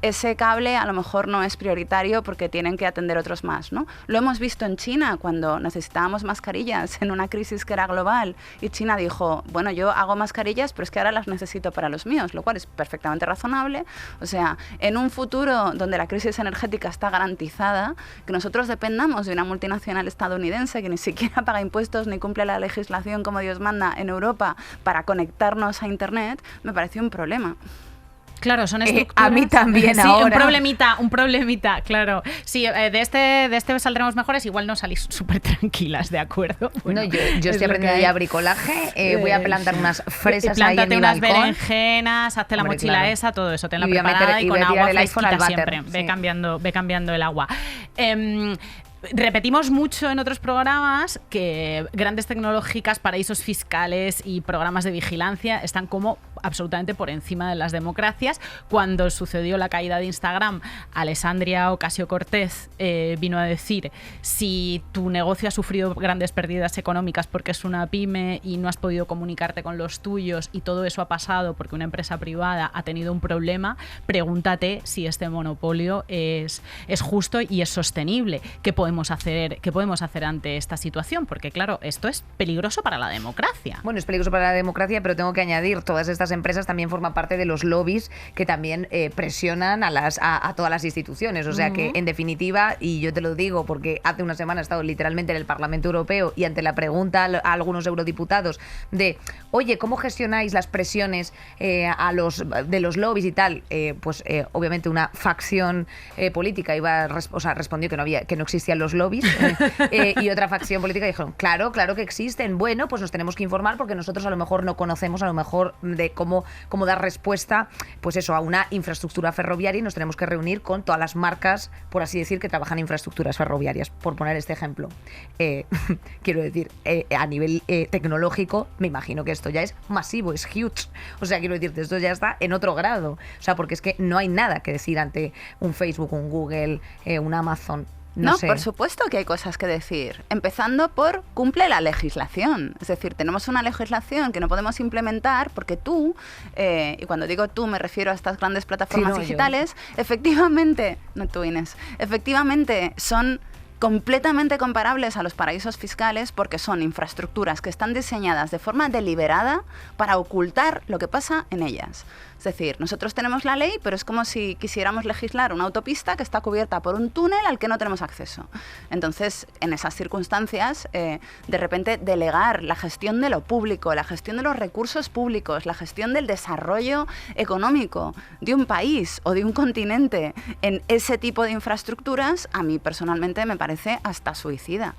ese cable a lo mejor no es prioritario porque tienen que atender otros más, ¿no? Lo hemos visto en China cuando necesitábamos mascarillas en una crisis que era global y China dijo, bueno, yo hago mascarillas, pero es que ahora las necesito para los míos, lo cual es perfectamente razonable. O sea, en un futuro donde la crisis energética está garantizada, que nosotros dependamos de una multinacional estadounidense que ni siquiera paga impuestos ni cumple la legislación como Dios manda en Europa para conectarnos a Internet, me parece un problema. Claro, son estructuras. A mí también sí, ahora. Un problemita, claro. Sí, de este saldremos mejores, igual no salís súper tranquilas, ¿de acuerdo? Bueno, no, yo estoy aprendiendo ya bricolaje, voy a plantar unas fresas ahí en mi unas balcón. berenjenas, hazte la mochila claro. esa, todo eso, tenla Y voy a preparada meter- y y con voy a agua tirar el iPhone al fresquita váter, siempre, sí. ve cambiando el agua. Repetimos mucho en otros programas que grandes tecnológicas, paraísos fiscales y programas de vigilancia están como absolutamente por encima de las democracias. Cuando sucedió la caída de Instagram, Alessandria Ocasio-Cortez vino a decir: si tu negocio ha sufrido grandes pérdidas económicas porque es una pyme y no has podido comunicarte con los tuyos y todo eso ha pasado porque una empresa privada ha tenido un problema, pregúntate si este monopolio es justo y es sostenible. ¿Qué podemos hacer ante esta situación? Porque claro, esto es peligroso para la democracia. Bueno, es peligroso para la democracia, pero tengo que añadir, todas estas empresas también forman parte de los lobbies que también presionan a todas las instituciones. O sea que, en definitiva, y yo te lo digo porque hace una semana he estado literalmente en el Parlamento Europeo y ante la pregunta a algunos eurodiputados de, oye, ¿cómo gestionáis las presiones de los lobbies y tal? Obviamente una facción política respondió que no existían los lobbies y otra facción política dijeron, claro que existen. Bueno, pues nos tenemos que informar porque nosotros a lo mejor no conocemos a lo mejor de cómo dar respuesta pues eso, a una infraestructura ferroviaria y nos tenemos que reunir con todas las marcas, por así decir, que trabajan en infraestructuras ferroviarias, por poner este ejemplo. Quiero decir, a nivel tecnológico, me imagino que esto ya es masivo, es huge. O sea, quiero decirte, esto ya está en otro grado. O sea, porque es que no hay nada que decir ante un Facebook, un Google, un Amazon. No sé. Por supuesto que hay cosas que decir, empezando por cumple la legislación. Es decir, tenemos una legislación que no podemos implementar porque tú, y cuando digo tú me refiero a estas grandes plataformas digitales, efectivamente, no tú Inés, efectivamente son completamente comparables a los paraísos fiscales porque son infraestructuras que están diseñadas de forma deliberada para ocultar lo que pasa en ellas. Es decir, nosotros tenemos la ley, pero es como si quisiéramos legislar una autopista que está cubierta por un túnel al que no tenemos acceso. Entonces, en esas circunstancias, de repente delegar la gestión de lo público, la gestión de los recursos públicos, la gestión del desarrollo económico de un país o de un continente en ese tipo de infraestructuras, a mí personalmente me parece hasta suicida.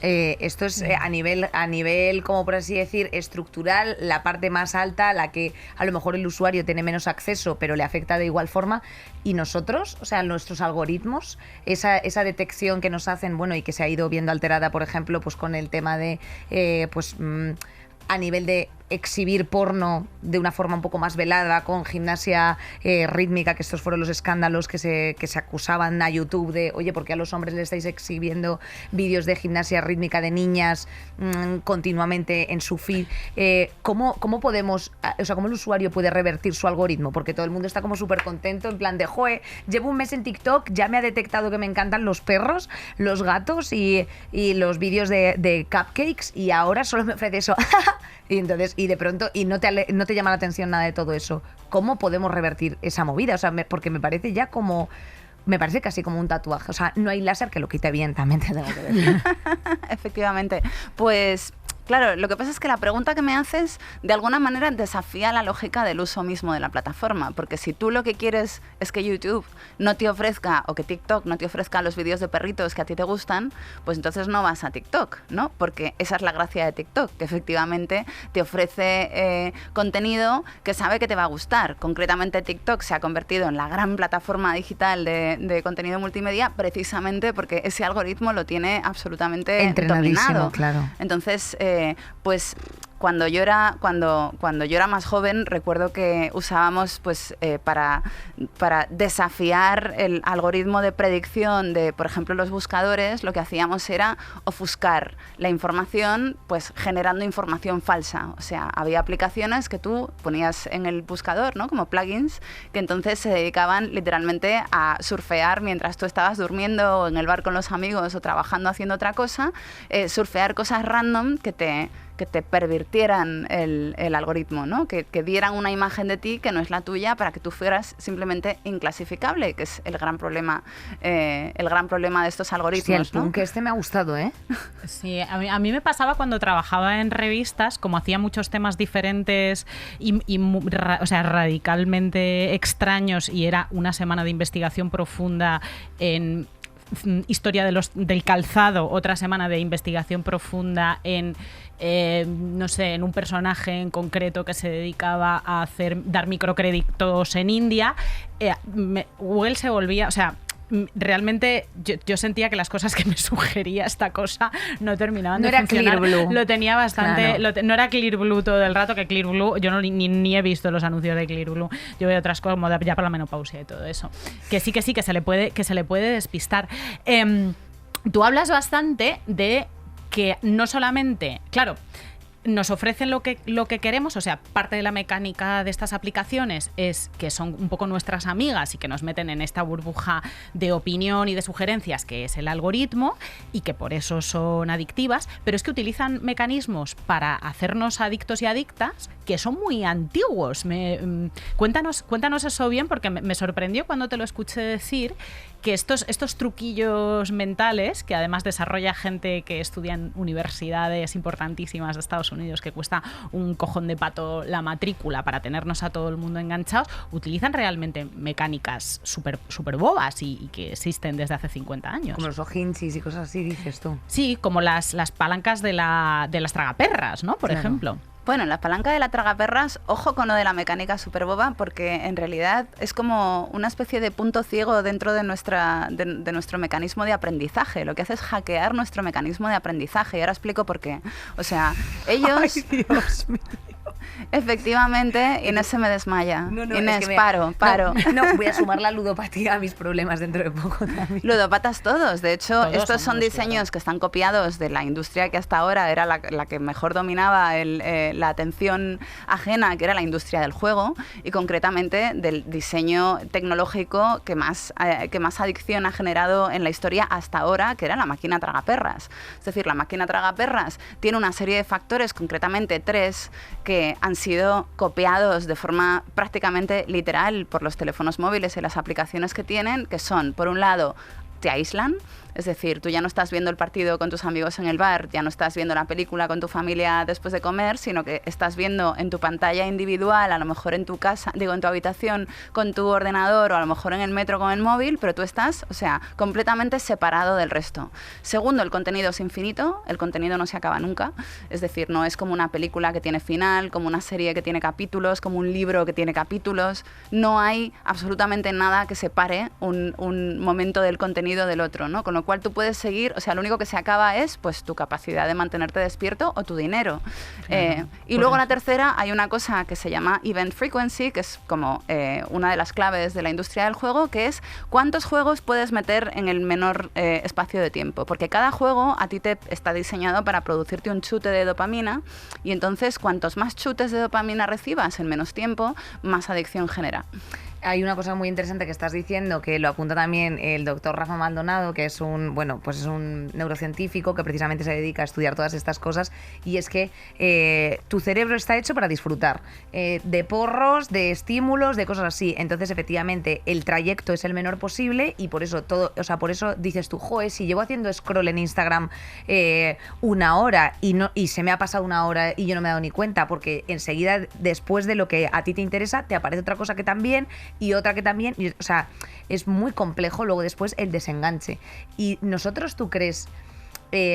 Esto es a nivel, como por así decir, estructural, la parte más alta, a la que a lo mejor el usuario tiene menos acceso, pero le afecta de igual forma. Y nosotros, o sea, nuestros algoritmos, esa detección que nos hacen, bueno, y que se ha ido viendo alterada, por ejemplo, pues con el tema de, a nivel de exhibir porno de una forma un poco más velada, con gimnasia rítmica, que estos fueron los escándalos que se acusaban a YouTube de, oye, ¿por qué a los hombres le estáis exhibiendo vídeos de gimnasia rítmica de niñas continuamente en su feed? ¿Cómo podemos, o sea, cómo el usuario puede revertir su algoritmo? Porque todo el mundo está como súper contento, en plan de, joe, llevo un mes en TikTok, ya me ha detectado que me encantan los perros, los gatos y los vídeos de cupcakes y ahora solo me ofrece eso. Y entonces, y de pronto, y no te llama la atención nada de todo eso. ¿Cómo podemos revertir esa movida? O sea, porque me parece ya como... Me parece casi como un tatuaje. O sea, no hay láser que lo quite bien, también te tengo que decir. Efectivamente. Pues Claro, lo que pasa es que la pregunta que me haces de alguna manera desafía la lógica del uso mismo de la plataforma, porque si tú lo que quieres es que YouTube no te ofrezca o que TikTok no te ofrezca los vídeos de perritos que a ti te gustan, pues entonces no vas a TikTok, ¿no? Porque esa es la gracia de TikTok, que efectivamente te ofrece contenido que sabe que te va a gustar. Concretamente TikTok se ha convertido en la gran plataforma digital de contenido multimedia precisamente porque ese algoritmo lo tiene absolutamente dominado. Claro. Entonces, pues cuando yo era más joven, recuerdo que usábamos pues para desafiar el algoritmo de predicción de, por ejemplo, los buscadores, lo que hacíamos era ofuscar la información, pues generando información falsa. O sea, había aplicaciones que tú ponías en el buscador, ¿no? Como plugins, que entonces se dedicaban literalmente a surfear mientras tú estabas durmiendo o en el bar con los amigos o trabajando haciendo otra cosa, surfear cosas random que te pervirtieran el algoritmo, ¿no? Que dieran una imagen de ti que no es la tuya para que tú fueras simplemente inclasificable, que es el gran problema de estos algoritmos. Sí, el punk este me ha gustado, ¿eh? Sí, a mí me pasaba cuando trabajaba en revistas, como hacía muchos temas diferentes o sea, radicalmente extraños, y era una semana de investigación profunda en historia del calzado, otra semana de investigación profunda en no sé, en un personaje en concreto que se dedicaba a dar microcréditos en India, Google se volvía, o sea, realmente yo sentía que las cosas que me sugería esta cosa no terminaban de funcionar. No era Clearblue. Lo tenía bastante... Claro. No era Clearblue todo el rato, que Clearblue... Yo ni he visto los anuncios de Clearblue. Yo veo otras cosas como ya para la menopausia y todo eso. Que sí, que se le puede despistar. Tú hablas bastante de que no solamente... Claro, nos ofrecen lo que queremos, o sea, parte de la mecánica de estas aplicaciones es que son un poco nuestras amigas y que nos meten en esta burbuja de opinión y de sugerencias que es el algoritmo y que por eso son adictivas, pero es que utilizan mecanismos para hacernos adictos y adictas que son muy antiguos. Cuéntanos eso bien, porque me sorprendió cuando te lo escuché decir que estos truquillos mentales, que además desarrolla gente que estudia en universidades importantísimas de Estados Unidos, que cuesta un cojón de pato la matrícula para tenernos a todo el mundo enganchados, utilizan realmente mecánicas súper bobas y que existen desde hace 50 años. Como los ojinchis y cosas así, dices tú. Sí, como las palancas de las tragaperras, ¿no? Por ejemplo. Bueno, la palanca de la tragaperras, ojo con lo de la mecánica súper boba, porque en realidad es como una especie de punto ciego dentro de nuestro mecanismo de aprendizaje. Lo que hace es hackear nuestro mecanismo de aprendizaje. Y ahora explico por qué. O sea, ellos... Ay, Dios mío. Efectivamente, Inés se me desmaya. No, Inés, es que paro. No, voy a sumar la ludopatía a mis problemas dentro de poco también. Ludópatas todos. De hecho, Todos estos son somos, diseños claro, que están copiados de la industria que hasta ahora era la que mejor dominaba la atención ajena, que era la industria del juego, y concretamente del diseño tecnológico que más adicción ha generado en la historia hasta ahora, que era la máquina tragaperras. Es decir, la máquina tragaperras tiene una serie de factores, concretamente 3, que han sido copiados de forma prácticamente literal por los teléfonos móviles y las aplicaciones que tienen, que son, por un lado, te aíslan. Es decir, tú ya no estás viendo el partido con tus amigos en el bar, ya no estás viendo la película con tu familia después de comer, sino que estás viendo en tu pantalla individual, a lo mejor en tu casa, en tu habitación con tu ordenador, o a lo mejor en el metro con el móvil, pero tú estás, o sea, completamente separado del resto. Segundo, el contenido es infinito, el contenido no se acaba nunca, es decir, no es como una película que tiene final, como una serie que tiene capítulos, como un libro que tiene capítulos. No hay absolutamente nada que separe un momento del contenido del otro, ¿no? Con lo cual tú puedes seguir, o sea, lo único que se acaba es pues tu capacidad de mantenerte despierto o tu dinero. Claro, y luego la tercera, hay una cosa que se llama event frequency, que es como una de las claves de la industria del juego, que es cuántos juegos puedes meter en el menor espacio de tiempo, porque cada juego a ti te está diseñado para producirte un chute de dopamina, y entonces cuantos más chutes de dopamina recibas en menos tiempo, más adicción genera. Hay una cosa muy interesante que estás diciendo, que lo apunta también el doctor Rafa Maldonado, que es un neurocientífico que precisamente se dedica a estudiar todas estas cosas, y es que tu cerebro está hecho para disfrutar de porros, de estímulos, de cosas así. Entonces, efectivamente, el trayecto es el menor posible y por eso por eso dices tú, joder, si llevo haciendo scroll en Instagram 1 hora y se me ha pasado 1 hora y yo no me he dado ni cuenta, porque enseguida, después de lo que a ti te interesa, te aparece otra cosa que también y otra que también, o sea, es muy complejo luego después el desenganche. Y nosotros, ¿tú crees,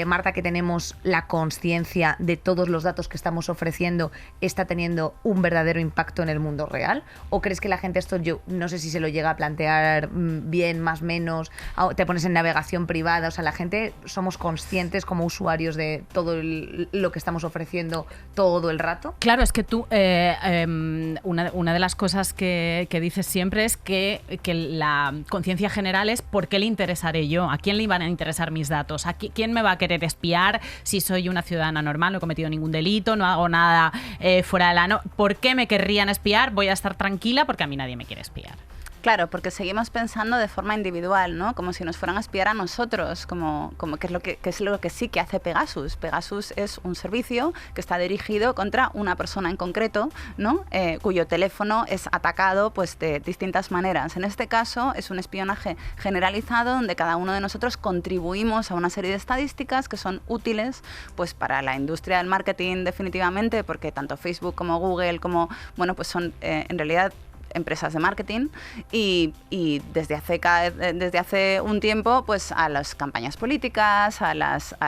Marta, que tenemos la conciencia de todos los datos que estamos ofreciendo está teniendo un verdadero impacto en el mundo real? ¿O crees que la gente, esto yo no sé si se lo llega a plantear bien, más o menos, te pones en navegación privada, o sea, la gente somos conscientes como usuarios de todo lo que estamos ofreciendo todo el rato? Claro, es que tú, una de las cosas que dices siempre es que la conciencia general es ¿por qué le interesaré yo? ¿A quién le iban a interesar mis datos? ¿Quién me va a querer espiar si soy una ciudadana normal, no he cometido ningún delito, no hago nada fuera de la norma? ¿Por qué me querrían espiar? Voy a estar tranquila porque a mí nadie me quiere espiar. Claro, porque seguimos pensando de forma individual, ¿no? Como si nos fueran a espiar a nosotros, como que es lo que sí que hace Pegasus. Pegasus es un servicio que está dirigido contra una persona en concreto, ¿no? Cuyo teléfono es atacado pues de distintas maneras. En este caso es un espionaje generalizado donde cada uno de nosotros contribuimos a una serie de estadísticas que son útiles pues para la industria del marketing definitivamente, porque tanto Facebook como Google pues son en realidad empresas de marketing y desde hace un tiempo pues a las campañas políticas, a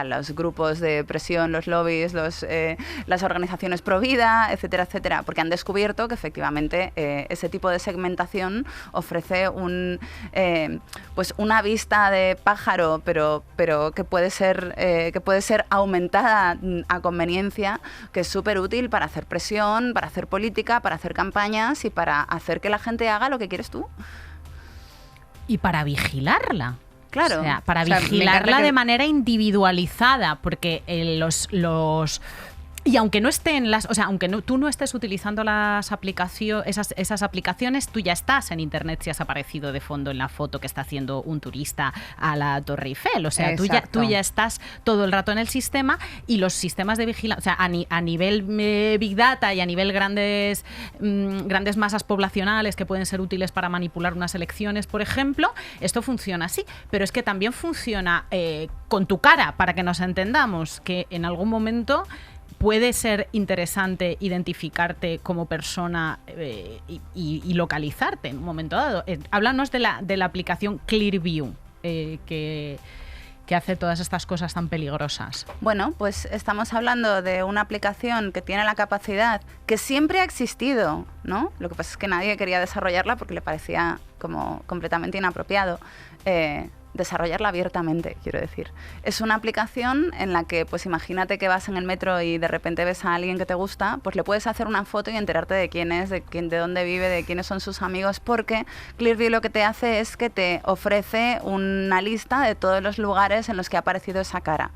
los grupos de presión, los lobbies, las organizaciones pro vida, etcétera, etcétera, porque han descubierto que efectivamente ese tipo de segmentación ofrece pues una vista de pájaro, pero que puede ser aumentada a conveniencia, que es súper útil para hacer presión, para hacer política, para hacer campañas y para hacer que la gente haga lo que quieres tú. Y para vigilarla. Claro. O sea, para vigilarla de manera individualizada, porque y aunque no estén tú no estés utilizando las esas aplicaciones, tú ya estás en internet si has aparecido de fondo en la foto que está haciendo un turista a la Torre Eiffel. O sea, tú ya estás todo el rato en el sistema, y los sistemas de vigilancia, o sea, a nivel Big Data y a nivel grandes masas poblacionales que pueden ser útiles para manipular unas elecciones, por ejemplo, esto funciona así. Pero es que también funciona con tu cara, para que nos entendamos, que en algún momento puede ser interesante identificarte como persona y localizarte en un momento dado. Háblanos de la aplicación Clearview, que hace todas estas cosas tan peligrosas. Bueno, pues estamos hablando de una aplicación que tiene la capacidad que siempre ha existido, ¿no? Lo que pasa es que nadie quería desarrollarla porque le parecía como completamente inapropiado. Desarrollarla abiertamente, quiero decir. Es una aplicación en la que, pues imagínate que vas en el metro y de repente ves a alguien que te gusta, pues le puedes hacer una foto y enterarte de quién es, de dónde vive, de quiénes son sus amigos, porque Clearview lo que te hace es que te ofrece una lista de todos los lugares en los que ha aparecido esa cara.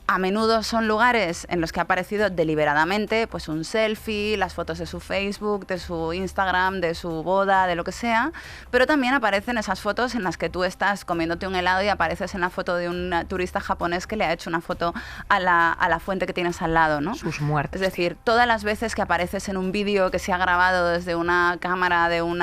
A menudo son lugares en los que ha aparecido deliberadamente, pues un selfie, las fotos de su Facebook, de su Instagram, de su boda, de lo que sea, pero también aparecen esas fotos en las que tú estás comiéndote un helado y apareces en la foto de un turista japonés que le ha hecho una foto a la fuente que tienes al lado, ¿no? Sus muertes. Es decir, todas las veces que apareces en un vídeo que se ha grabado desde una cámara de un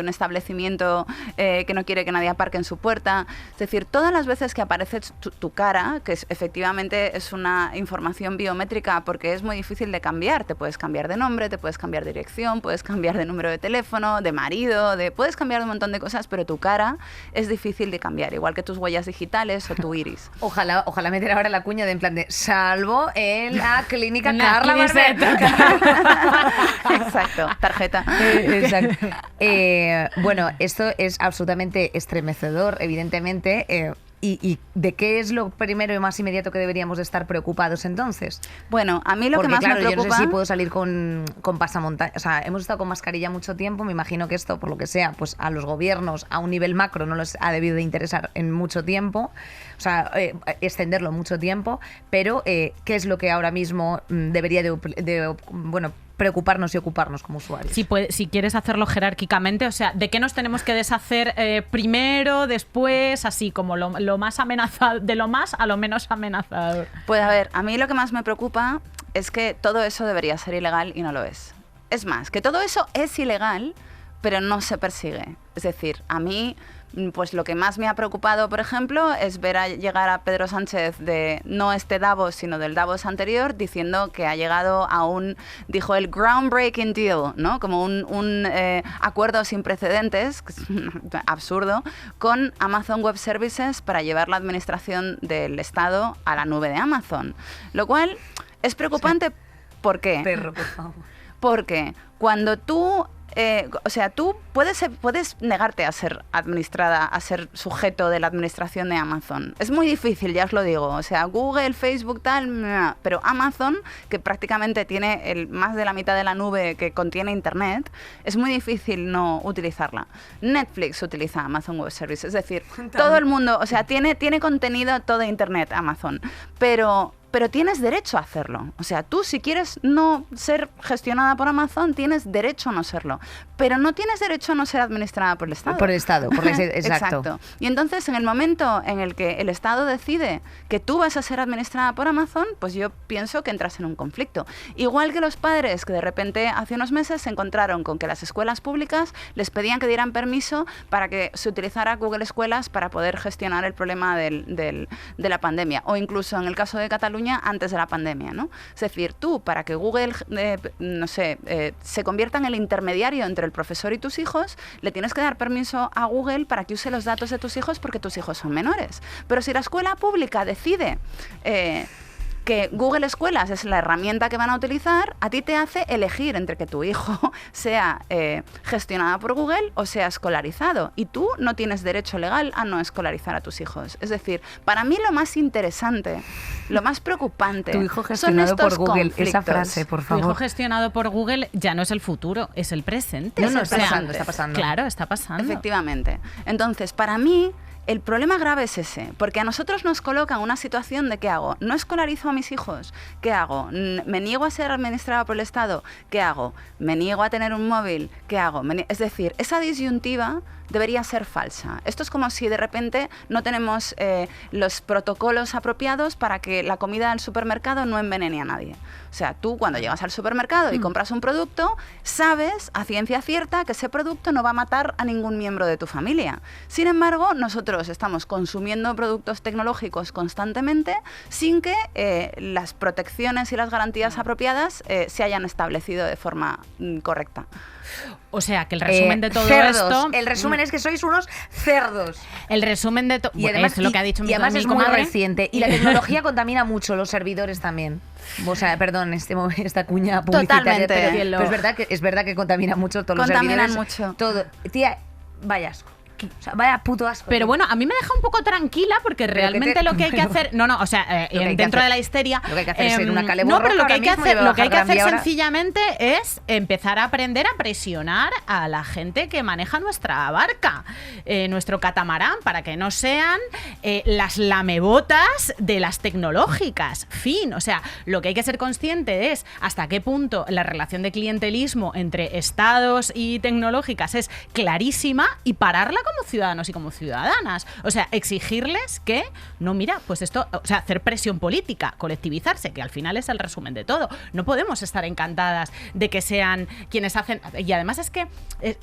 establecimiento que no quiere que nadie aparque en su puerta, es decir, todas las veces que aparece tu cara, que es efectivamente es una información biométrica porque es muy difícil de cambiar. Te puedes cambiar de nombre, te puedes cambiar de dirección, puedes cambiar de número de teléfono, de marido, puedes cambiar un montón de cosas, pero tu cara es difícil de cambiar, igual que tus huellas digitales o tu iris. Ojalá meter ahora la cuña de en plan de salvo en la clínica Carla Barbet. Exacto, tarjeta. Exacto. Bueno, esto es absolutamente estremecedor, evidentemente. ¿Y de qué es lo primero y más inmediato que deberíamos de estar preocupados entonces? Bueno, a mí lo que más me preocupa... Yo no sé si puedo salir con pasamontaña. O sea, hemos estado con mascarilla mucho tiempo. Me imagino que esto, por lo que sea, pues a los gobiernos a un nivel macro no les ha debido de interesar en mucho tiempo. O sea, extenderlo mucho tiempo. Pero, ¿qué es lo que ahora mismo debería de preocuparnos y ocuparnos como usuarios. Si quieres hacerlo jerárquicamente, o sea, ¿de qué nos tenemos que deshacer primero, después, así como lo más amenazado, de lo más a lo menos amenazador? Pues a ver, a mí lo que más me preocupa es que todo eso debería ser ilegal y no lo es. Es más, que todo eso es ilegal, pero no se persigue. Es decir, a mí, pues lo que más me ha preocupado, por ejemplo, es ver llegar a Pedro Sánchez de no este Davos, sino del Davos anterior, diciendo que ha llegado a dijo el groundbreaking deal, ¿no? Como un acuerdo sin precedentes, que es absurdo, con Amazon Web Services para llevar la administración del Estado a la nube de Amazon. Lo cual es preocupante. ¿Por qué? Perro, por favor. Porque cuando tú, tú puedes negarte a ser administrada, a ser sujeto de la administración de Amazon. Es muy difícil, ya os lo digo. O sea, Google, Facebook, tal, pero Amazon, que prácticamente tiene más de la mitad de la nube que contiene Internet, es muy difícil no utilizarla. Netflix utiliza Amazon Web Services, es decir, todo el mundo, o sea, tiene contenido todo Internet, Amazon, pero tienes derecho a hacerlo. O sea, tú si quieres no ser gestionada por Amazon, tienes derecho a no serlo. Pero no tienes derecho a no ser administrada por el Estado. Por el Estado, exacto. Y entonces, en el momento en el que el Estado decide que tú vas a ser administrada por Amazon, pues yo pienso que entras en un conflicto. Igual que los padres que de repente hace unos meses se encontraron con que las escuelas públicas les pedían que dieran permiso para que se utilizara Google Escuelas para poder gestionar el problema de la pandemia. O incluso en el caso de Cataluña, antes de la pandemia, ¿no? Es decir, tú, para que Google, se convierta en el intermediario entre el profesor y tus hijos, le tienes que dar permiso a Google para que use los datos de tus hijos porque tus hijos son menores. Pero si la escuela pública decide que Google Escuelas es la herramienta que van a utilizar, a ti te hace elegir entre que tu hijo sea gestionado por Google o sea escolarizado. Y tú no tienes derecho legal a no escolarizar a tus hijos. Es decir, para mí lo más interesante, lo más preocupante... Tu hijo gestionado por Google, conflictos. esa frase, por favor. Tu hijo gestionado por Google ya no es el futuro, es el presente. No, está pasando. Claro, está pasando. Efectivamente. Entonces, para mí... el problema grave es ese, porque a nosotros nos coloca en una situación de ¿qué hago? ¿No escolarizo a mis hijos? ¿Qué hago? ¿Me niego a ser administrado por el Estado? ¿Qué hago? ¿Me niego a tener un móvil? ¿Qué hago? Es decir, esa disyuntiva debería ser falsa. Esto es como si de repente no tenemos los protocolos apropiados para que la comida del supermercado no envenene a nadie. O sea, tú cuando llegas al supermercado y compras un producto, sabes a ciencia cierta que ese producto no va a matar a ningún miembro de tu familia. Sin embargo, nosotros estamos consumiendo productos tecnológicos constantemente sin que las protecciones y las garantías apropiadas se hayan establecido de forma correcta. O sea, que el resumen de todo cerdos. esto... El resumen es que sois unos cerdos. El resumen de todo... Y además, es lo que ha dicho y además mi es muy comadre. reciente. Y la tecnología contamina mucho, los servidores también. O sea, perdón, esta cuña publicitaria. Totalmente. Pero es verdad que contamina mucho todos los servidores. Contaminan mucho. Todo. Tía, vaya asco. O sea, vaya puto asco. Pero bueno, a mí me deja un poco tranquila porque realmente lo que hay que hacer... o sea, dentro de la histeria... Lo que hay que hacer es ser una No, pero lo que hay que hacer ahora sencillamente es empezar a aprender a presionar a la gente que maneja nuestra barca, nuestro catamarán, para que no sean las lamebotas de las tecnológicas. Fin. O sea, lo que hay que ser consciente es hasta qué punto la relación de clientelismo entre estados y tecnológicas es clarísima y pararla como ciudadanos y como ciudadanas. O sea, exigirles que, no, mira, pues esto, o sea, hacer presión política, colectivizarse, que al final es el resumen de todo. No podemos estar encantadas de que sean quienes hacen... Y además es que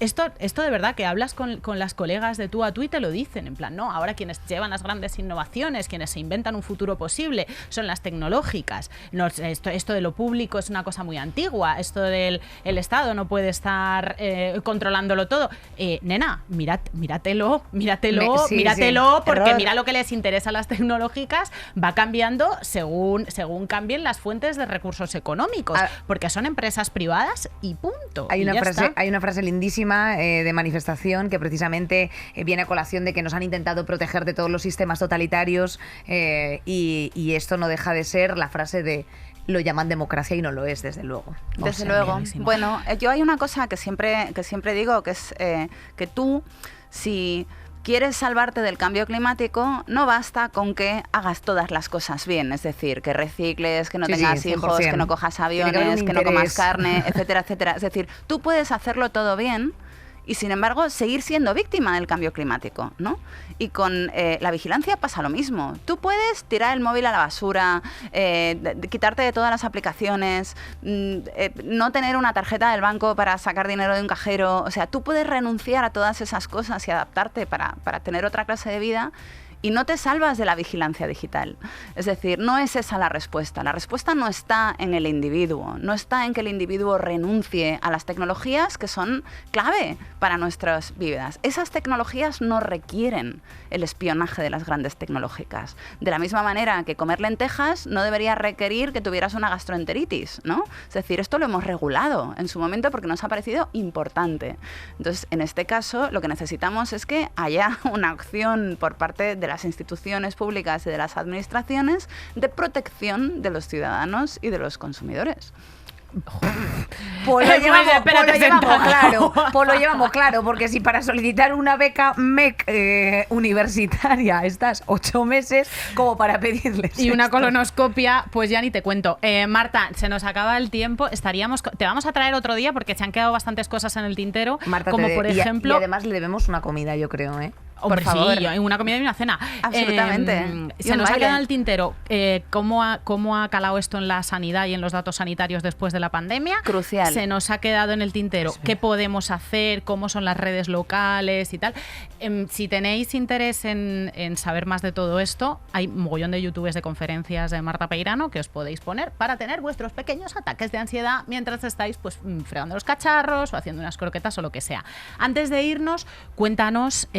esto de verdad que hablas con las colegas de tú a tú y te lo dicen, en plan, no, ahora quienes llevan las grandes innovaciones, quienes se inventan un futuro posible, son las tecnológicas. No, esto de lo público es una cosa muy antigua, esto del el Estado no puede estar controlándolo todo. Nena, míratelo, porque Error. mira lo que les interesa a las tecnológicas, va cambiando según cambien las fuentes de recursos económicos, porque son empresas privadas y punto. Hay Y una ya frase, está. hay una frase lindísima de manifestación que precisamente viene a colación de que nos han intentado proteger de todos los sistemas totalitarios y esto no deja de ser la frase de lo llaman democracia y no lo es, desde luego. Desde luego. clarísimo. Bueno, yo hay una cosa que siempre digo, que es que tú, si quieres salvarte del cambio climático, no basta con que hagas todas las cosas bien, es decir, que recicles, que no tengas hijos, 100%. que no cojas aviones, Tiene que haber un que no comas interés. carne, etcétera, etcétera. Es decir, tú puedes hacerlo todo bien y, sin embargo, seguir siendo víctima del cambio climático, ¿no? Y con la vigilancia pasa lo mismo. Tú puedes tirar el móvil a la basura, quitarte de todas las aplicaciones, no tener una tarjeta del banco para sacar dinero de un cajero. O sea, tú puedes renunciar a todas esas cosas y adaptarte para tener otra clase de vida, y no te salvas de la vigilancia digital. Es decir, no es esa la respuesta. La respuesta no está en el individuo, no está en que el individuo renuncie a las tecnologías que son clave para nuestras vidas. Esas tecnologías no requieren el espionaje de las grandes tecnológicas. De la misma manera que comer lentejas no debería requerir que tuvieras una gastroenteritis, ¿no? Es decir, esto lo hemos regulado en su momento porque nos ha parecido importante. Entonces, en este caso, lo que necesitamos es que haya una acción por parte de las instituciones públicas y de las administraciones de protección de los ciudadanos y de los consumidores. Pues Pues espérate, sentado. Pues lo llevamos claro, porque si para solicitar una beca MEC universitaria estás 8 meses, como para pedirles Y una esto. colonoscopia, pues ya ni te cuento. Marta, se nos acaba el tiempo. Te vamos a traer otro día porque se han quedado bastantes cosas en el tintero. Marta, como te- por y ejemplo. además le debemos una comida, yo creo, ¿eh? Hombre, Por favor. sí, una comida y una cena. Absolutamente. Y Se un nos ha baile. quedado en el tintero cómo ha calado esto en la sanidad y en los datos sanitarios después de la pandemia. Crucial. Se nos ha quedado en el tintero qué podemos hacer, cómo son las redes locales y tal. Si tenéis interés en saber más de todo esto, hay un mogollón de youtubers de conferencias de Marta Peirano que os podéis poner para tener vuestros pequeños ataques de ansiedad mientras estáis pues fregando los cacharros o haciendo unas croquetas o lo que sea. Antes de irnos, cuéntanos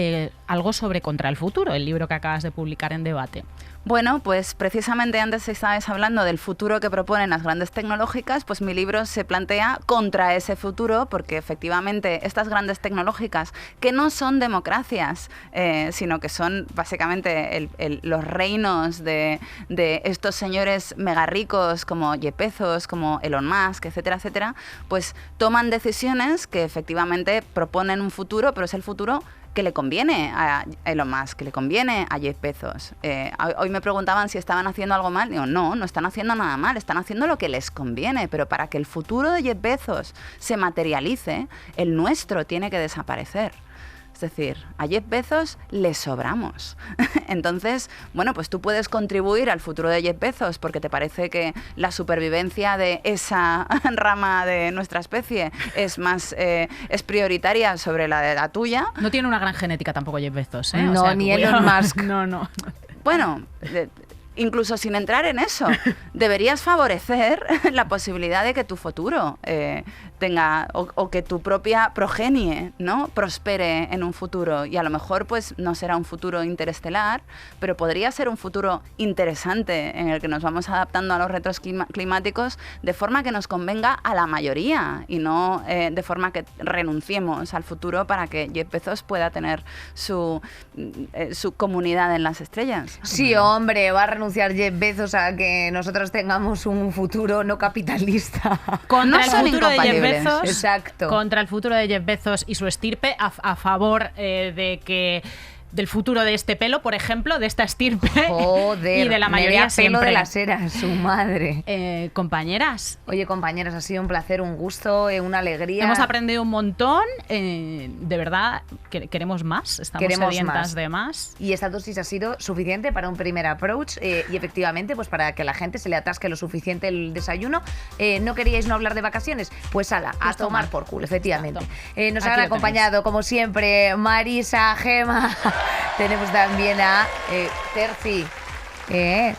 algo sobre Contra el Futuro, el libro que acabas de publicar en Debate. Bueno, pues precisamente antes estabais hablando del futuro que proponen las grandes tecnológicas, pues mi libro se plantea contra ese futuro, porque efectivamente estas grandes tecnológicas, que no son democracias, sino que son básicamente los reinos de estos señores mega ricos como Jeff Bezos, como Elon Musk, etcétera, etcétera, pues toman decisiones que efectivamente proponen un futuro, pero es el futuro que le conviene a Elon Musk, que le conviene a Jeff Bezos. Hoy me preguntaban si estaban haciendo algo mal. Digo, no están haciendo nada mal, están haciendo lo que les conviene, pero para que el futuro de Jeff Bezos se materialice, el nuestro tiene que desaparecer. Es decir, a Jeff Bezos le sobramos. Entonces, bueno, pues tú puedes contribuir al futuro de Jeff Bezos porque te parece que la supervivencia de esa rama de nuestra especie es es prioritaria sobre la de la tuya. No tiene una gran genética tampoco Jeff Bezos, ¿eh? No, ni cuidado. Elon Musk. No. Bueno, incluso sin entrar en eso, deberías favorecer la posibilidad de que tu futuro tenga, o que tu propia progenie, ¿no?, prospere en un futuro. Y a lo mejor pues no será un futuro interestelar, pero podría ser un futuro interesante en el que nos vamos adaptando a los retos climáticos de forma que nos convenga a la mayoría y no de forma que renunciemos al futuro para que Jeff Bezos pueda tener su comunidad en las estrellas. Sí, hombre, va a renunciar Jeff Bezos a que nosotros tengamos un futuro no capitalista. Contra No el son futuro de Jeff incompatibles. Bezos, Exacto. contra el futuro de Jeff Bezos y su estirpe, a favor de que del futuro de este pelo, por ejemplo, de esta estirpe Joder, y de la mayoría Nerea Pelo siempre. de las Heras, su madre. Compañeras, Oye, compañeras, ha sido un placer, un gusto, una alegría. hemos aprendido un montón. De verdad, queremos más. Estamos Queremos sedientas más. de más. Y esta dosis ha sido suficiente para un primer approach y efectivamente, pues para que a la gente se le atasque lo suficiente el desayuno. ¿No queríais no hablar de vacaciones? Pues ala, a Pues tomar toma. por culo, efectivamente. Exacto. Nos Aquí han lo acompañado, como siempre, Marisa, Gema. Tenemos también a Terci.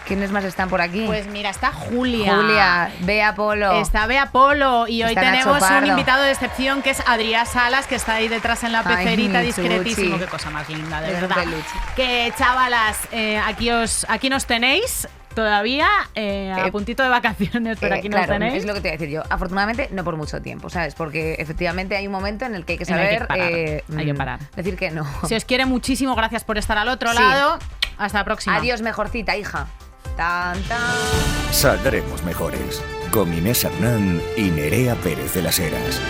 ¿Quiénes más están por aquí? Pues mira, está Julia. Julia, Bea Polo. Está Bea Polo y hoy Está Nacho tenemos un Pardo. invitado de excepción que es Adrián Salas, que está ahí detrás en la Ay, pecerita, mi discretísimo. chuchi. Qué cosa más linda, de Es un verdad. peluche. Que chavalas, aquí nos tenéis todavía a puntito de vacaciones, pero aquí nos claro, tenéis. es lo que te voy a decir yo. Afortunadamente, no por mucho tiempo, ¿sabes? Porque efectivamente hay un momento en el que hay que En el que saber hay que parar. decir que no. Si os quiere muchísimo, gracias por estar al otro Sí. lado. Hasta la próxima. Adiós, mejorcita, hija. Tan, tan. Saldremos mejores. Con Inés Hernán y Nerea Pérez de las Heras.